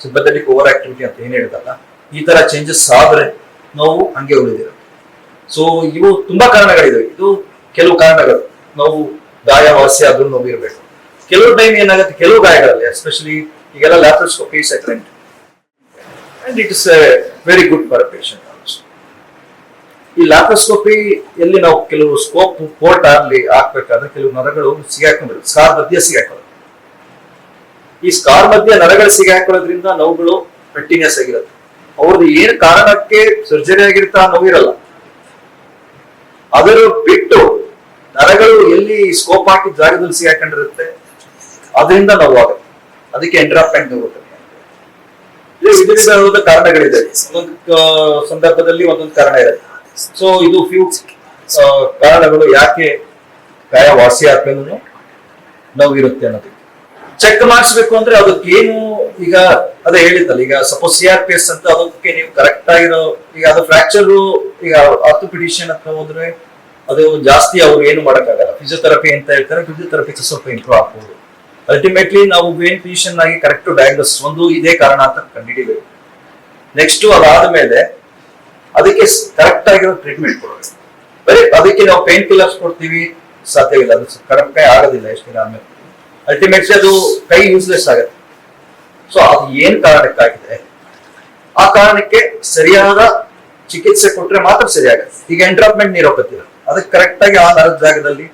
ಸಿಂಪಥೆಟಿಕ್ ಓವರ್ ಆಕ್ಟಿವಿಟಿ ಅಂತ ಏನ್ ಹೇಳ್ದಲ್ಲ, ಈ ತರ ಚೇಂಜಸ್ ಆದ್ರೆ ನೋವು ಹಂಗೆ ಉಳಿದಿರುತ್ತೆ. ಸೊ ಇವು ತುಂಬಾ ಕಾರಣಗಳಿವೆ. ಇದು ಕೆಲವು ಕಾರಣಗಳು. ನೋವು ಗಾಯ ವಾಸಿ ಆದ್ರೂ ನೋವು ಇರಬೇಕು. ಕೆಲವು ಟೈಮ್ ಏನಾಗುತ್ತೆ, ಕೆಲವು ಗಾಯಗಳಲ್ಲಿ ಎಸ್ಪೆಷಲಿ ಈಗೆಲ್ಲ laparoscopy is excellent and it is very good for patient also. ಈ ಲ್ಯಾಪ್ರೋಸ್ಕೋಪಿ ಎಲ್ಲಿ ನಾವು ಕೆಲವು ಸ್ಕೋಪ್ ಪೋರ್ಟ್ ಆಗ್ಲಿ ಹಾಕ್ಬೇಕಾದ್ರೆ ಕೆಲವು ನರಗಳು ಸಿಗಾಕೊಂಡಿರುತ್ತೆ, ಸ್ಕಾರ್ ಮಧ್ಯೆ ಸಿಗಾಕೊಳ್ಳೋದು. ಈ ಸ್ಕಾರ್ ಮಧ್ಯೆ ನರಗಳು ಸಿಗಾಕೊಳ್ಳೋದ್ರಿಂದ ನೋವುಗಳು ಕಂಟಿನ್ಯೂಸ್ ಆಗಿರುತ್ತೆ. ಅವ್ರದ್ದು ಏನ್ ಕಾರಣಕ್ಕೆ ಸರ್ಜರಿ ಆಗಿರ್ತಾ ನೋವಿರಲ್ಲ, ಅದರ ಬಿಟ್ಟು ನರಗಳು ಎಲ್ಲಿ ಸ್ಕೋಪ್ ಹಾಕಿ ಜಾಗದಲ್ಲಿ ಸಿಗಾಕೊಂಡಿರುತ್ತೆ ಅದರಿಂದ ನೋವಾಗುತ್ತೆ. ಅದಕ್ಕೆ ಎಂಟ್ರಾಪ್ಮೆಂಟ್ ನೋವುತ್ತೆ. ವಿವಿಧ ಕಾರಣಗಳಿದೆ, ಒಂದೊಂದು ಸಂದರ್ಭದಲ್ಲಿ ಒಂದೊಂದು ಕಾರಣ ಇರುತ್ತೆ. ಸೊ ಇದು ಫ್ಯೂ ಕಾರಣಗಳು ಯಾಕೆ ಗಾಯ ವಾಸಿ ಆದ್ಮೇಲೂ ನೋವಿರುತ್ತೆ ಅನ್ನೋದಕ್ಕೆ ಚೆಕ್ ಮಾಡಿಸ್ಬೇಕು. ಅಂದ್ರೆ ಅದಕ್ಕೇನು ಈಗ ಅದೇ ಹೇಳಿದ್ದಲ್ಲ, ಈಗ ಸಪೋಸ್ CRPS ಅಂತ ಅದಕ್ಕೆ ನೀವು ಕರೆಕ್ಟ್ ಆಗಿರೋ, ಈಗ ಅದು ಫ್ರಾಕ್ಚರ್, ಈಗ ಆರ್ಥೋಪೆಡಿಷಿಯನ್ ಹತ್ರ ಹೋದ್ರೆ ಅದು ಜಾಸ್ತಿ ಅವ್ರು ಏನು ಮಾಡಕ್ಕಾಗಲ್ಲ. ಫಿಸಿಯೋಥೆರಪಿ ಅಂತ ಹೇಳ್ತಾರೆ, ಫಿಸಿಯೋಥೆರಪಿ ಸ್ವಲ್ಪ ಇಂಪ್ರೂವ್ ಆಗ್ಬೋದು. ಅಲ್ಟಿಮೇಟ್ಲಿ ನಾವು ವೇನ್ ಫಿಸಿಷಿಯನ್ ಆಗಿ ಕರೆಕ್ಟ್ ಡಯಾಗ್ನೋಸ್ ಒಂದು ಇದೇ ಕಾರಣ ಅಂತ ಕಂಡುಹಿಡಿಬೇಕು. ನೆಕ್ಸ್ಟ್ ಅದಾದ್ಮೇಲೆ ಅದಕ್ಕೆ ಕರೆಕ್ಟ್ ಆಗಿರೋ ಟ್ರೀಟ್ಮೆಂಟ್ ಕೊಡಬೇಕು. ಬರೀ ಅದಕ್ಕೆ ನಾವು ಪೇನ್ ಕಿಲ್ಲರ್ಸ್ ಕೊಡ್ತೀವಿ ಸಾಧ್ಯವಿಲ್ಲ, ಅದು ಕಡಿಮೆ ಆಗೋದಿಲ್ಲ ಎಷ್ಟು ದಿನ ಆದ್ಮೇಲೆ. ಅಲ್ಟಿಮೇಟ್ಲಿ ಅದು ಕೈ ಯೂಸ್ಲೆಸ್ ಆಗುತ್ತೆ. ಸೊ ಅದು ಏನ್ ಕಾರಣಕ್ಕಾಗಿದೆ ಆ ಕಾರಣಕ್ಕೆ ಸರಿಯಾದ ಚಿಕಿತ್ಸೆ ಕೊಟ್ರೆ ಮಾತ್ರ ಸರಿಯಾಗುತ್ತೆ. ಈಗ ಎಂಟ್ರಾಪ್ಮೆಂಟ್ ನೀರೋಪತಿ, ಅದಕ್ಕೆ ಕರೆಕ್ಟ್ ಆಗಿ ಆ ನರದ ಜಾಗದಲ್ಲಿ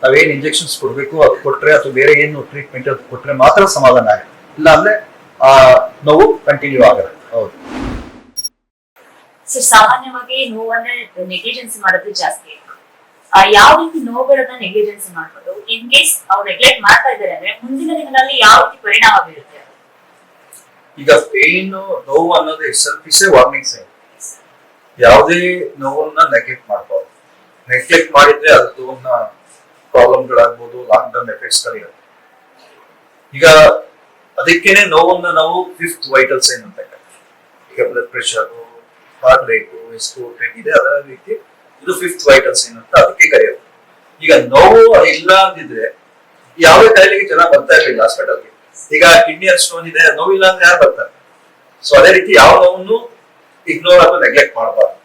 ನಾವೇನ್ ಇಂಜೆಕ್ಷನ್ಸ್ ಕೊಡ್ಬೇಕು ಅದು ಕೊಟ್ರೆ ಅಥವಾ ಬೇರೆ ಏನು ಟ್ರೀಟ್ಮೆಂಟ್ ಅದು ಕೊಟ್ರೆ ಮಾತ್ರ ಸಮಾಧಾನ ಆಗುತ್ತೆ. ಇಲ್ಲ ಅಂದ್ರೆ ಆ ನೋವು ಕಂಟಿನ್ಯೂ ಆಗುತ್ತೆ. ಹೌದು ಸರ್, ಸಾಮಾನ್ಯವಾಗಿ ನೋವನ್ನ ನೆಗ್ಲಿಜೆನ್ಸಿ ಮಾಡೋದು ಜಾಸ್ತಿ. ಯಾವ ರೀತಿ ನೋವುಗಳನ್ನ ನೆಗ್ಲಿಜೆನ್ಸಿ ಮಾಡ್ಬೋದು? ಇನ್ ಕೇಸ್ ಅವ್ರು ನೆಗ್ಲೆಕ್ಟ್ ಮಾಡ್ತಾ ಇದ್ದಾರೆ ಅಂದ್ರೆ ಮುಂದಿನ ದಿನಗಳಲ್ಲಿ ಯಾವ ರೀತಿ ಪರಿಣಾಮ ಬೀರುತ್ತೆ? ಈಗ ಪೇನ್ ನೋವು ಅನ್ನೋದು ಇಟ್ಸ್ ವಾರ್ನಿಂಗ್ ಸೈನ್. ಯಾವುದೇ ನೋವನ್ನ ನೆಗ್ಲೆಕ್ಟ್ ಮಾಡಬಾರ್ದು. ನೆಗ್ಲೆಕ್ಟ್ ಮಾಡಿದ್ರೆ ಅದು ಪ್ರಾಬ್ಲಮ್ಗಳಾಗ್ಬೋದು, ಲಾಂಗ್ ಟರ್ಮ್ ಎಫೆಕ್ಟ್ಸ್ ಗಳಿರುತ್ತೆ. ಈಗ ಅದಕ್ಕೇನೆ ನೋವನ್ನ ನಾವು 5th ವೈಟಲ್ ಸೈನ್ ಅಂತ ಕರೀತೀವಿ. ಈಗ ಬ್ಲಡ್ ಪ್ರೆಷರ್, ಹಾರ್ಟ್ ರೇಟ್ ಎಷ್ಟು ಇದೆ ಅದರ ರೀತಿ ಇದು 5th ವೈಟಲ್ ಸೈನ್ ಅಂತ ಅದಕ್ಕೆ ಕರೆಯೋದು. ಈಗ ನೋವು ಇಲ್ಲ ಅಂದಿದ್ರೆ ಯಾವುದೇ ಕಾಯಿಲೆಗೆ ಜನ ಬರ್ತಾ ಇರಲಿಲ್ಲ ಹಾಸ್ಪಿಟಲ್ಗೆ. ಈಗ ಕಿಡ್ನಿ ಸ್ಟೋನ್ ಇದೆ, ನೋವಿಲ್ಲ ಅಂದ್ರೆ ಯಾರು ಬರ್ತಾರೆ? ಸೊ ಅದೇ ರೀತಿ ಯಾವ ನೋವನ್ನು ಇಗ್ನೋರ್ ಅಥವಾ ನೆಗ್ಲೆಕ್ಟ್ ಮಾಡಬಾರ್ದು.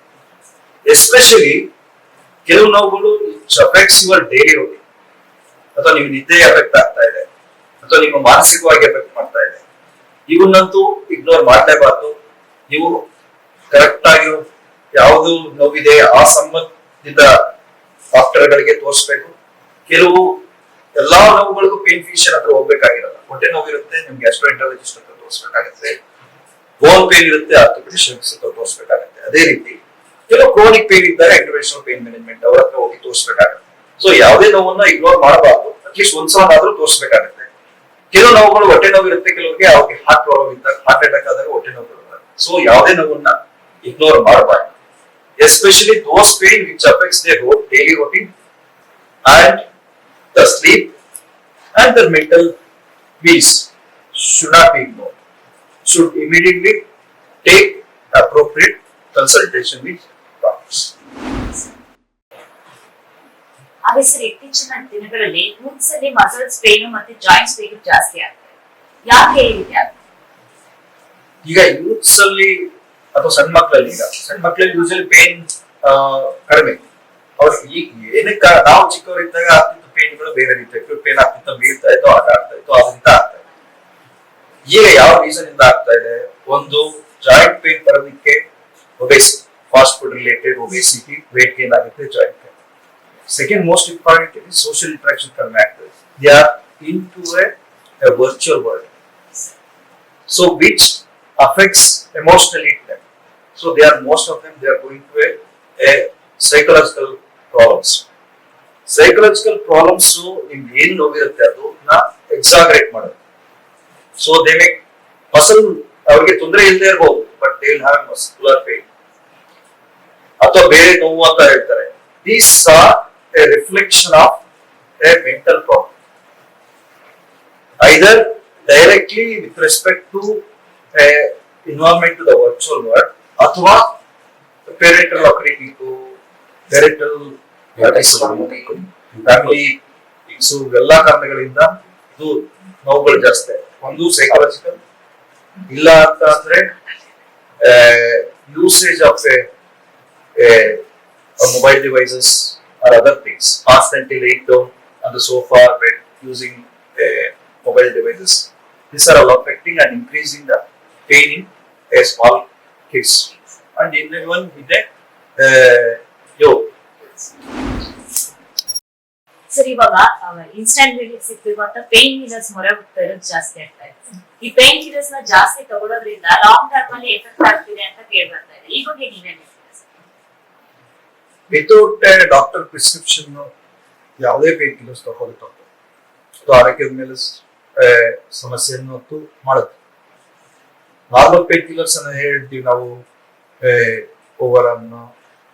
ಎಸ್ಪೆಷಲಿ ಕೆಲವು ನೋವುಗಳು ಅಫೆಕ್ಟ್ಸ್ ಯುವರ್ ಡೈಲಿ ರೂಟೀನ್, ಅಥವಾ ನೀವು ನಿದ್ದೆ ಎಫೆಕ್ಟ್ ಆಗ್ತಾ ಇದೆ, ಅಥವಾ ನಿಮ್ಮ ಮಾನಸಿಕವಾಗಿ ಎಫೆಕ್ಟ್ ಮಾಡ್ತಾ ಇದೆ. ಇವನ್ನಂತೂ ಇಗ್ನೋರ್ ಮಾಡಲೇಬಾರ್ದು. ನೀವು ಕರೆಕ್ಟ್ ಆಗಿ ಯಾವುದು ನೋವಿದೆ ಆ ಸಂಬಂಧಿತ ಡಾಕ್ಟರ್ಗಳಿಗೆ ತೋರಿಸ್ಬೇಕು. ಕೆಲವು ಎಲ್ಲಾ ನೋವುಗಳಿಗೂ ಪೇನ್ ಫಿಸಿಷಿಯನ್ ಹತ್ರ ಹೋಗ್ಬೇಕಾಗಿರಲ್ಲ. ಹೊಟ್ಟೆ ನೋವಿರುತ್ತೆ, ನಿಮ್ಗೆ ಗ್ಯಾಸ್ಟ್ರೋಎಂಟರಾಲಜಿಸ್ಟ್ ಹತ್ರ ತೋರಿಸ್ಬೇಕಾಗತ್ತೆ. ಬೋನ್ ಪೇನ್ ಇರುತ್ತೆ, ಆರ್ಥೋಪೆಡಿಷಿಯನ್ಸ್ ಹತ್ರ ತೋರಿಸ್ಬೇಕಾಗತ್ತೆ. ಅದೇ ರೀತಿ ಕೆಲವು ಕ್ರೋನಿಕ್ ಪೇನ್ ಇದ್ದಾರೆ, ಇಂಟರ್ವೆನ್ಷನಲ್ ಪೇನ್ ಮ್ಯಾನೇಜ್ಮೆಂಟ್ ಅವ್ರ ಹತ್ರ ಹೋಗಿ ತೋರಿಸ್ಬೇಕಾಗತ್ತೆ. ಸೊ ಯಾವುದೇ ನೋವನ್ನ ಇಗ್ನೋರ್ ಮಾಡಬಾರ್ದು. ಅಟ್ಲೀಸ್ಟ್ ಒಂದ್ಸಲನಾದ್ರೂ ತೋರಿಸ್ಬೇಕಾಗತ್ತೆ. ಕೆಲವು ನೋವುಗಳು ಹೊಟ್ಟೆ ನೋವಿರುತ್ತೆ, ಕೆಲವರಿಗೆ ಅವ್ರಿಗೆ ಹಾರ್ಟ್ ಪ್ರಾಬ್ಲಮ್ ಇದ್ದಾಗ, ಹಾರ್ಟ್ ಅಟ್ಯಾಕ್ ಆದಾಗ ಹೊಟ್ಟೆ ನೋವು ಬರುತ್ತೆ. ಸೊ ಯಾವುದೇ ನೋವನ್ನ ಇಗ್ನೋರ್ ಮಾಡಬಾರ್ದು. Especially those pain which affects their daily routine and the sleep and their mental peace should not be ignored. Should immediately take appropriate consultation with doctors. ಹಾಗೆ sir, ಇತ್ತೀಚಿನ ದಿನಗಳಲ್ಲಿ ರೂಟ್ಸ್ ಅಲ್ಲಿ ಮಸಲ್ಸ್ ಪೇನ್ ಮತ್ತೆ joints pain ಜಾಸ್ತಿ ಆಗ್ತದೆ. ಯಾಕೆ ಈ ರೀತಿ ಆಗ್ತದೆ? ಈಗ ಯೂತ್ಸ್ ಅಲ್ಲಿ ಅಥವಾ ಸಣ್ಣ ಮಕ್ಕಳಲ್ಲಿ ಯೂಶಲಿ ಪೇನ್ ಕಡಿಮೆ. ಅವ್ರಿಗೆ ಈಗ ಏನಕ್ಕ ನಾವು ಚಿಕ್ಕವರಿದ್ದಾಗ ಆಗ್ತಿತ್ತು ಪೇನ್ಗಳು ಬೇರೆ ರೀತಿ ಪೇನ್ ಆಗ್ತಿತ್ತು, ಬೀಳ್ತಾ ಇತ್ತು, ಆಟ ಆಡ್ತಾ ಇತ್ತು, ಅದರಿಂದ ಆಗ್ತಾ ಇದೆ. ಈಗ ಯಾವ ರೀಸನ್ ಇಂದ ಆಗ್ತಾ ಇದೆ? ಒಂದು, ಜಾಯಿಂಟ್ ಪೇನ್ ಬರೋದಕ್ಕೆ obesity, fast food related obesity, weight gain ಆಗುತ್ತೆ, joint pain. Second most important is social interaction ಕಡಿಮೆ ಆಗ್ತದೆ. They are into a virtual world, so which affects emotionally to them. So most of them they are going to a psychological problems. Psychological problems ನಿಮ್ಗೆ ಏನು ನೋವಿರುತ್ತೆ ಅದನ್ನ exaggerate ಮಾಡೋದು. So they make muscle, ಅವ್ರಿಗೆ ತೊಂದರೆ ಇಲ್ಲದೆ ಇರಬಹುದು, but they will have muscular pain ಅಥವಾ ಬೇರೆ ನೋವು ಅಂತ ಹೇಳ್ತಾರೆ. These are a reflection of a mental problem, either directly with respect to involvement to the virtual world ಅಥವಾ ಪೇರೆಂಟಲ್ ಅಕ್ರಿಟಿಕು, ಪೇರೆಂಟಲ್ ಫ್ಯಾಮಿಲಿ ಇಶ್ಯೂ, ಎಲ್ಲಾ ಕಾರಣಗಳಿಂದ ಇದು ನೋವುಗಳು ಜಾಸ್ತಿ. ಒಂದು ಸೈಕಾಲಜಿಕಲ್, ಇಲ್ಲ ಅಂತ ಅಂದ್ರೆ usage of mobile devices or other things. Constantly laying down on the sofa bed using mobile devices. These are all affecting and increasing the pain in a small kids and even with the yo. Sir ಇವಾಗ instant relief ಸಿಕ್ಕಿರುವಂತ pain killers ಮೊರೆ ಹೋಗ್ತಾ ಜಾಸ್ತಿ ಆಗ್ತಾ ಇದೆ. ಈ pain killers ನ ಜಾಸ್ತಿ ತಗೊಳ್ಳೋದ್ರಿಂದ long term ಅಲ್ಲಿ ಎಫೆಕ್ಟ್ ಆಗ್ತಿದೆ ಅಂತ ಕೇಳಿ ಬರ್ತಾ ಇದೆ. ಈ ಬಗ್ಗೆ ನೀವೇನ್ ವಿತೌಟ್ ಡಾಕ್ಟರ್ ಪ್ರಿಸ್ಕ್ರಿಪ್ಷನ್ ಯಾವುದೇ ಪೇನ್ ಕಿಲ್ಲರ್ಸ್ ತಗೊಳ್ಳೋದು ತಪ್ಪು. ಅದು ಆರೋಗ್ಯದ ಮೇಲೆ ಸಮಸ್ಯೆಯನ್ನು ಮಾಡುತ್ತೆ. ನಾರ್ಮಲ್ ಪೇನ್ ಕಿಲ್ಲರ್ಸ್ ಅನ್ನ ಹೇಳ್ತೀವಿ ನಾವು, ಓವರ್ ಅನ್ನು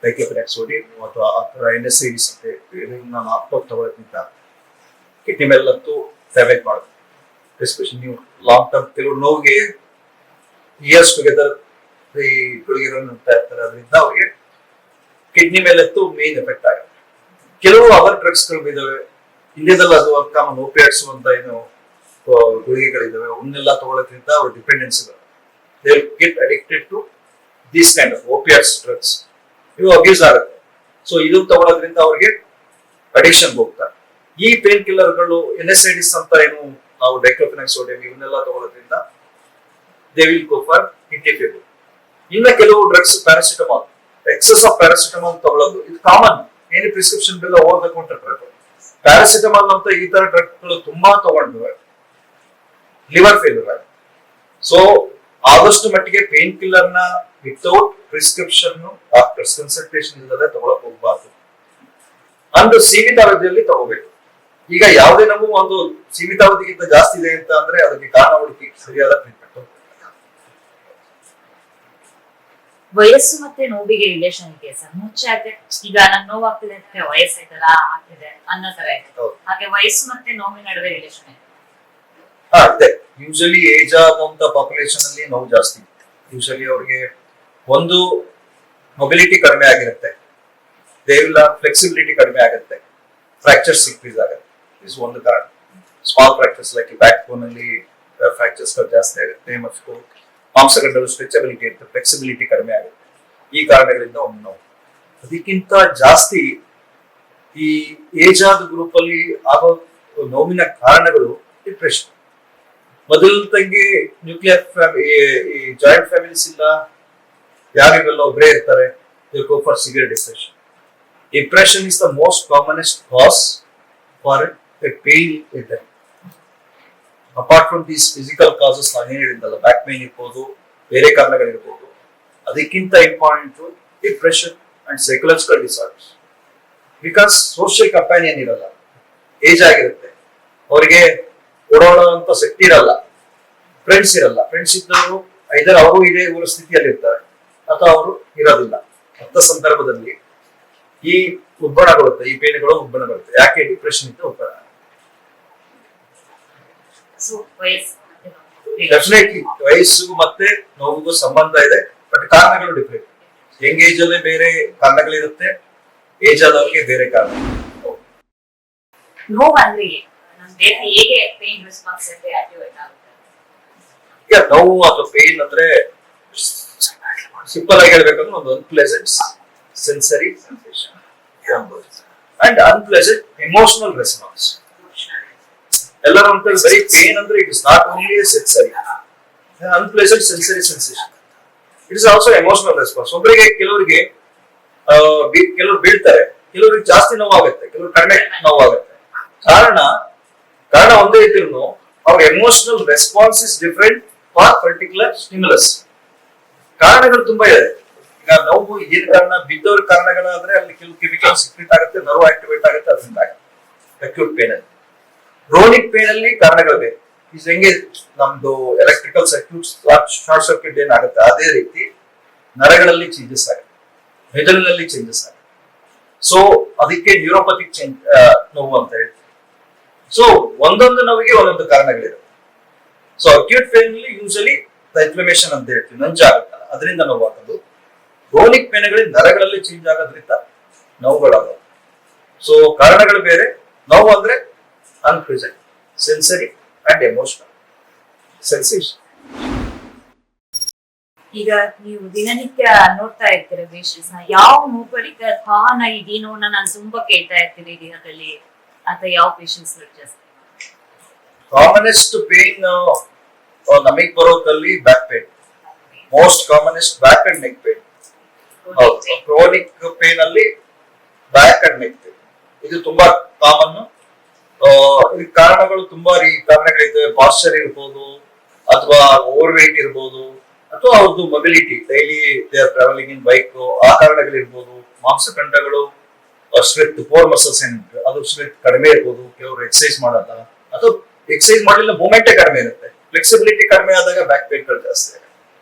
ಡೈಕ್ಲೋಫೆನಾಕ್ಸೋಡಿನ್ ಅಥವಾ NSAIDs ಅಂತ ಹೇಳ್ತೀವಿ. ನಾನು ಹಾಕ್ಕೊಂಡು ತಗೊಳ್ಳೋದ್ರಿಂದ ಕಿಡ್ನಿ ಮೇಲಂತೂ ಡ್ಯಾಮೇಜ್ ಮಾಡುತ್ತೆ. ಎಸ್ಪೆಷಲಿ ನೀವು ಲಾಂಗ್ ಟರ್ಮ್ ಕೆಲವು ನೋವಿಗೆ ಇಯರ್ಸ್ ಟುಗೆದರ್ ಈ ಗುಳಿಗೆಗಳು ನುಗ್ತಾ ಇರ್ತಾರೆ, ಅದರಿಂದ ಅವ್ರಿಗೆ ಕಿಡ್ನಿ ಮೇಲಂತೂ ಮೇನ್ ಎಫೆಕ್ಟ್ ಆಗುತ್ತೆ. ಕೆಲವು ಅವರ್ ಡ್ರಗ್ಸ್ ಗಳು ಇದಾವೆ ಇಂಡಿಯಾದಲ್ಲಿ, ಅದು ಕಾಮನ್ ಓಪಿಯಾಟ್ಸ್ ಅಂತ ಏನು ಗುಳಿಗೆಗಳಿದಾವೆ, ಅವನ್ನೆಲ್ಲ ತಗೊಳ್ಳೋದ್ರಿಂದ ಅವ್ರ dependence they get addicted to these kind of opiates drugs. ಇವು ಅಬ್ಯೂಸ್ ಆಗುತ್ತೆ. ಸೊ ಇದು ತಗೊಳ್ಳೋದ್ರಿಂದ ಅವ್ರಿಗೆ ಅಡಿಕ್ಷನ್ ಹೋಗ್ತಾರೆ. ಈ ಪೇನ್ ಕಿಲ್ಲರ್ಗಳು NSAIDs ಅಂತ ಏನು ನಾವು ಡೈಕ್ಲೋಫೆನಾಕ್ಸೋಡಿನ್ ಇವನ್ನೆಲ್ಲ ತಗೊಳ್ಳೋದ್ರಿಂದ they will go for identifiable. ಇನ್ನ ಕೆಲವು drugs paracetamol, excess of paracetamol ತಗೊಳ್ಳೋದು ಇದು ಕಾಮನ್. ಏನು ಪ್ರಿಸ್ಕ್ರಿಪ್ಷನ್ ಬಿಲ್ ಓದಬೇಕು ಅಂತ ಪ್ಯಾರಾಸಿಟಮಾಲ್ ಅಂತ ಈ ತರ ಡ್ರಗ್ಗಳು ತುಂಬಾ ತಗೊಂಡ್ರೆ ಲಿವರ್ ಫೇಲ್ಯೂರ್ ಆಗುತ್ತೆ. ಸೊ ಆದಷ್ಟು ಮಟ್ಟಿಗೆ ಪೇನ್ ಕಿಲ್ಲರ್ ನ ವಿತೌಟ್ ಪ್ರಿಸ್ಕ್ರಿಪ್ಷನ್ ಡಾಕ್ಟರ್ಸ್ ಕನ್ಸಲ್ಟೇಷನ್ ಇಲ್ಲದೆ ತಗೊಳಕ್ ಹೋಗ್ಬಾರ್ದು. ಒಂದು ಸೀಮಿತ ಅವಧಿಯಲ್ಲಿ ತಗೋಬೇಕು. ಈಗ ಯಾವುದೇ ನಾವು ಒಂದು ಸೀಮಿತ ಅವಧಿಗಿಂತ ಜಾಸ್ತಿ ಇದೆ ಅಂತ ಅಂದ್ರೆ ಅದಕ್ಕೆ ಕಾರಣ ಹುಡುಕಿ ಸರಿಯಾದ ಟ್ರೀಟ್ಮೆಂಟ್. ವಯಸ್ಸು ಮತ್ತೆ ನೋವಿಗೆ ರಿಲೇಷನ್ ಇದೆ ಸರ್. ಮುಚ್ಚಾಕೆ ಈಗ ನಂಗೆ ನೋವಾಗ್ತಿದೆ ಅಂದ್ರೆ ವಯಸ್ಸಾಯ್ತಲ್ಲ ಆಗ್ತಿದೆ ಅನ್ನೋ ತರ ಇದೆ. ಹಾಗೆ ವಯಸ್ಸು ಮತ್ತೆ ನೋವಿನ ನಡುವೆ ರಿಲೇಷನ್ ಇದೆ. ಇದೆ. ಯೂಶಲಿ ಏಜ್ ಆದಂತ ಪಾಪ್ಯುಲೇಷನ್ ಅಲ್ಲಿ ನೋವು ಜಾಸ್ತಿ. ಯೂಶಲಿ ಅವ್ರಿಗೆ ಒಂದು ಮೊಬಿಲಿಟಿ ಕಡಿಮೆ ಆಗಿರುತ್ತೆ, ದೇವಿಲ್ಲ ಫ್ಲೆಕ್ಸಿಬಿಲಿಟಿ ಕಡಿಮೆ ಆಗುತ್ತೆ, ಫ್ರಾಕ್ಚರ್ಸ್ ಇನ್ಕ್ರೀಸ್ ಆಗುತ್ತೆ. ಇಸ್ ಒಂದು ಕಾರಣ. ಸ್ಮಾಲ್ ಫ್ರಾಕ್ಚರ್ಸ್ ಲೈಕ್ ಬ್ಯಾಕ್ ಬೋನ್ ಅಲ್ಲಿ ಫ್ರಾಕ್ಚರ್ಸ್ ಜಾಸ್ತಿ ಆಗುತ್ತೆ ಮತ್ತು ಮಾಂಸಖಂಡದ ಸ್ಟ್ರೆಚಬಿಲಿಟಿ ಇರುತ್ತೆ, ಫ್ಲೆಕ್ಸಿಬಿಲಿಟಿ ಕಡಿಮೆ ಆಗುತ್ತೆ. ಈ ಕಾರಣಗಳಿಂದ ಒಂದು ನೋವು. ಅದಕ್ಕಿಂತ ಜಾಸ್ತಿ ಈ ಏಜ್ ಆದ ಗ್ರೂಪ್ ಅಲ್ಲಿ ಆಗೋ ನೋವಿನ ಕಾರಣಗಳು ಡಿಪ್ರೆಷನ್. ಮೊದಲಂಗೆ ನ್ಯೂಕ್ಲಿಯರ್ ಈ ಜಾಯಿಂಟ್ ಫ್ಯಾಮಿಲೀಸ್ ಇಲ್ಲ, ಯಾರಿಗೆಲ್ಲ ಒಬ್ಬರೇ ಇರ್ತಾರೆ, go for severe depression. Depression is the most commonest cause for a pain ಇದೆ. Apart from these physical causes ನಾನು ಏನ್ ಹೇಳಿದ್ದಲ್ಲ, ಬ್ಯಾಕ್ ಪೇನ್ ಇರ್ಬೋದು, ಬೇರೆ ಕಾರಣಗಳಿರ್ಬೋದು, ಅದಕ್ಕಿಂತ important depression and psychological disorders. Because social companion ಇರಲ್ಲ, ಏಜ್ ಆಗಿರುತ್ತೆ, ಅವರಿಗೆ ಓಡಾಡೋ ಅಂತ ಶಕ್ತಿ ಇರಲ್ಲ, ಫ್ರೆಂಡ್ಸ್ ಇರಲ್ಲ. ಫ್ರೆಂಡ್ಸ್ ಇದ್ದವರು ಐದರ್ ಅವರು ಇದೇ ಊರ ಸ್ಥಿತಿಯಲ್ಲಿ ಇರ್ತಾರೆ ಅಥವಾ ಅವರು ಇರೋದಿಲ್ಲ. ಅಂತ ಸಂದರ್ಭದಲ್ಲಿ ಈ ಉಲ್ಬಣಗೊಳ್ಳುತ್ತೆ, ಈ ಪೇನ್ಗಳು ಉಲ್ಬಣಗೊಳ್ಳುತ್ತೆ. ಯಾಕೆ ಡಿಪ್ರೆಷನ್ ಇದ್ದು ಉಲ್ಬಣ? ಡೆಫಿನೆಟ್ಲಿ ವಯಸ್ಸು ಮತ್ತೆ ನೋವಿಗೂ ಸಂಬಂಧ ಇದೆ, ಬಟ್ ಕಾರಣಗಳು ಡಿಫ್ರೆಂಟ್. ಯಂಗ್ ಏಜ್ ಅಲ್ಲೇ ಬೇರೆ ಕಾರಣಗಳಿರುತ್ತೆ, ಏಜ್ ಆದವರಿಗೆ ಬೇರೆ ಕಾರಣ. ನೋವು ಅಂದ್ರೆ ನಮ್ಮ ದೇಹ ಹೇಗೆ ಪೇನ್ ರೆಸ್ಪಾನ್ಸ್ ಆಕ್ಟಿವೇಟ್ ಆಗುತ್ತೆ? ಈಗ ನೋವು ಅಥವಾ ಪೇನ್ ಅಂದ್ರೆ ಸಿಂಪಲ್ ಆಗಿ ಹೇಳ್ಬೇಕಂದ್ರೆ ಒಂದು unpleasant sensory sensation and unpleasant emotional response. ಎಲ್ಲರೂ ಅಂತ ಬರೀ ಪೇನ್ ಅಂದ್ರೆ it is not only sensory, unpleasant sensory sensation, it is also emotional response. ಒಬ್ಬರಿಗೆ ಕೆಲವರಿಗೆ ಬೀಳ್ತಾರೆ, ಕೆಲವರಿಗೆ ಜಾಸ್ತಿ ನೋವಾಗುತ್ತೆ, ಕೆಲವರು ಕಡಿಮೆ ನೋವಾಗುತ್ತೆ. ಕಾರಣ ಒಂದೇ ಇದ್ರೂ ಅವ್ರ emotional response is different for particular stimulus. ಕಾರಣಗಳು ತುಂಬಾ ಇದೆ. ಈಗ ನೋವು ಏನ್ ಕಾರಣ, ಬಿದ್ದವ್ರ ಕಾರಣಗಳಾದ್ರೆ ಅಲ್ಲಿ ಕೆಲವು ಕೆಮಿಕಲ್ ಸಿಕ್ರೆಟ್ ಆಗುತ್ತೆ, ನರ್ವ್ ಆಕ್ಟಿವೇಟ್ ಆಗುತ್ತೆ, ಅದರಿಂದ ಅಕ್ಯೂಟ್ ಪೇನ್ ಅಲ್ಲಿ. ಕ್ರೋನಿಕ್ ಪೇನ್ ಅಲ್ಲಿ ಕಾರಣಗಳು ಬೇರೆ. ಇದು ಹೆಂಗೆ ನಮ್ದು ಎಲೆಕ್ಟ್ರಿಕಲ್ ಸರ್ಕ್ಯೂಟ್ ಶಾರ್ಟ್ ಸರ್ಕ್ಯೂಟ್ ಏನಾಗುತ್ತೆ, ಅದೇ ರೀತಿ ನರಗಳಲ್ಲಿ ಚೇಂಜಸ್ ಆಗುತ್ತೆ, ಮೆದುಳಿನಲ್ಲಿ ಚೇಂಜಸ್ ಆಗುತ್ತೆ. ಸೊ ಅದಕ್ಕೆ ನ್ಯೂರೋಪತಿಕ್ ಚೇಂಜ್ ನೋವು ಅಂತ ಹೇಳ್ತೀವಿ. ಸೊ ಒಂದೊಂದು ನೋವಿಗೆ ಒಂದೊಂದು ಕಾರಣಗಳಿರುತ್ತೆ. ಸೊ ಅಕ್ಯೂಟ್ ಪೇನ್ ಅಲ್ಲಿ ಯೂಶಲಿ ಇನ್ಫ್ಲಮೇಷನ್ ಅಂತ ಹೇಳ್ತೀವಿ, ನಂಜಾಗುತ್ತಲ್ಲ, ಅದರಿಂದ ನೋವಾಗೋದು. ಕ್ರೋನಿಕ್ ಪೇನ್ಗಳಲ್ಲಿ ನರಗಳಲ್ಲಿ ಚೇಂಜ್ ಆಗೋದ್ರಿಂದ ನೋವುಗಳಾಗೋದು. ಸೊ ಕಾರಣಗಳು ಬೇರೆ. ನೋವು ಅಂದ್ರೆ ಅನ್ಪ್ರೆಸೆಂಟ್ ಸೆನ್ಸರಿ ಅಂಡ್ ಎಮೋಷನಲ್ ಸೆನ್ಸೇಷನ್. ಈಗ ನೀವು ದಿನನಿತ್ಯ ನೋಡ್ತಾ ಇರ್ತೀರ ಪೇಷಂಟ್ಸ್ ನ, ಯಾವ ನೋವುಗಳಿಗೆ ಈ ನೋವನ್ನ ನಾನು ತುಂಬಾ ಕೇಳ್ತಾ ಇರ್ತೀನಿ ದೇಹದಲ್ಲಿ ಅಥವಾ ಯಾವ ಪೇಷಂಟ್ಸ್ ಜಾಸ್ತಿ? ಕಾಮನೆಸ್ಟ್ ಪೇನ್ ನಮಗ್ ಬರೋದ್ರಲ್ಲಿ back pain, most commonest back and neck pain. Chronic pain ಅಲ್ಲಿ ಬ್ಯಾಕ್ ಅಂಡ್ ನೆಕ್ ಪೇನ್ ಇದು ತುಂಬಾ ಕಾಮನ್. ಇದಕ್ಕೆ ಕಾರಣಗಳು ತುಂಬಾ ಕಾರಣಗಳಿದ್ದಾವೆ. ಪಾಶ್ಚರ್ ಇರ್ಬೋದು, ಅಥವಾ ಓವರ್ ವೇಟ್ ಇರ್ಬೋದು, ಅಥವಾ ಅವ್ರದ್ದು mobility, daily they are travelling in bike, ಆ ಕಾರಣಗಳಿರ್ಬೋದು. ಮಾಂಸಖಂಡಗಳು ಸ್ಟ್ರೆಂತ್, ಪೋರ್ ಮಸಲ್ಸ್ ಏನಿರುತ್ತೆ ಅದು ಸ್ಟ್ರೆಂತ್ ಕಡಿಮೆ ಇರ್ಬೋದು. ಕೆಲವರು ಎಕ್ಸರ್ಸೈಸ್ ಮಾಡಲ್ಲ, ಅಥವಾ ಎಕ್ಸರ್ಸೈಸ್ ಮಾಡಲಿಲ್ಲ, ಮೂವ್ಮೆಂಟೇ ಕಡಿಮೆ ಇರುತ್ತೆ. ಫ್ಲೆಕ್ಸಿಬಿಲಿಟಿ ಕಡಿಮೆ ಆದಾಗ ಬ್ಯಾಕ್ ಪೇನ್ಗಳು ಜಾಸ್ತಿ ಆಗುತ್ತೆ.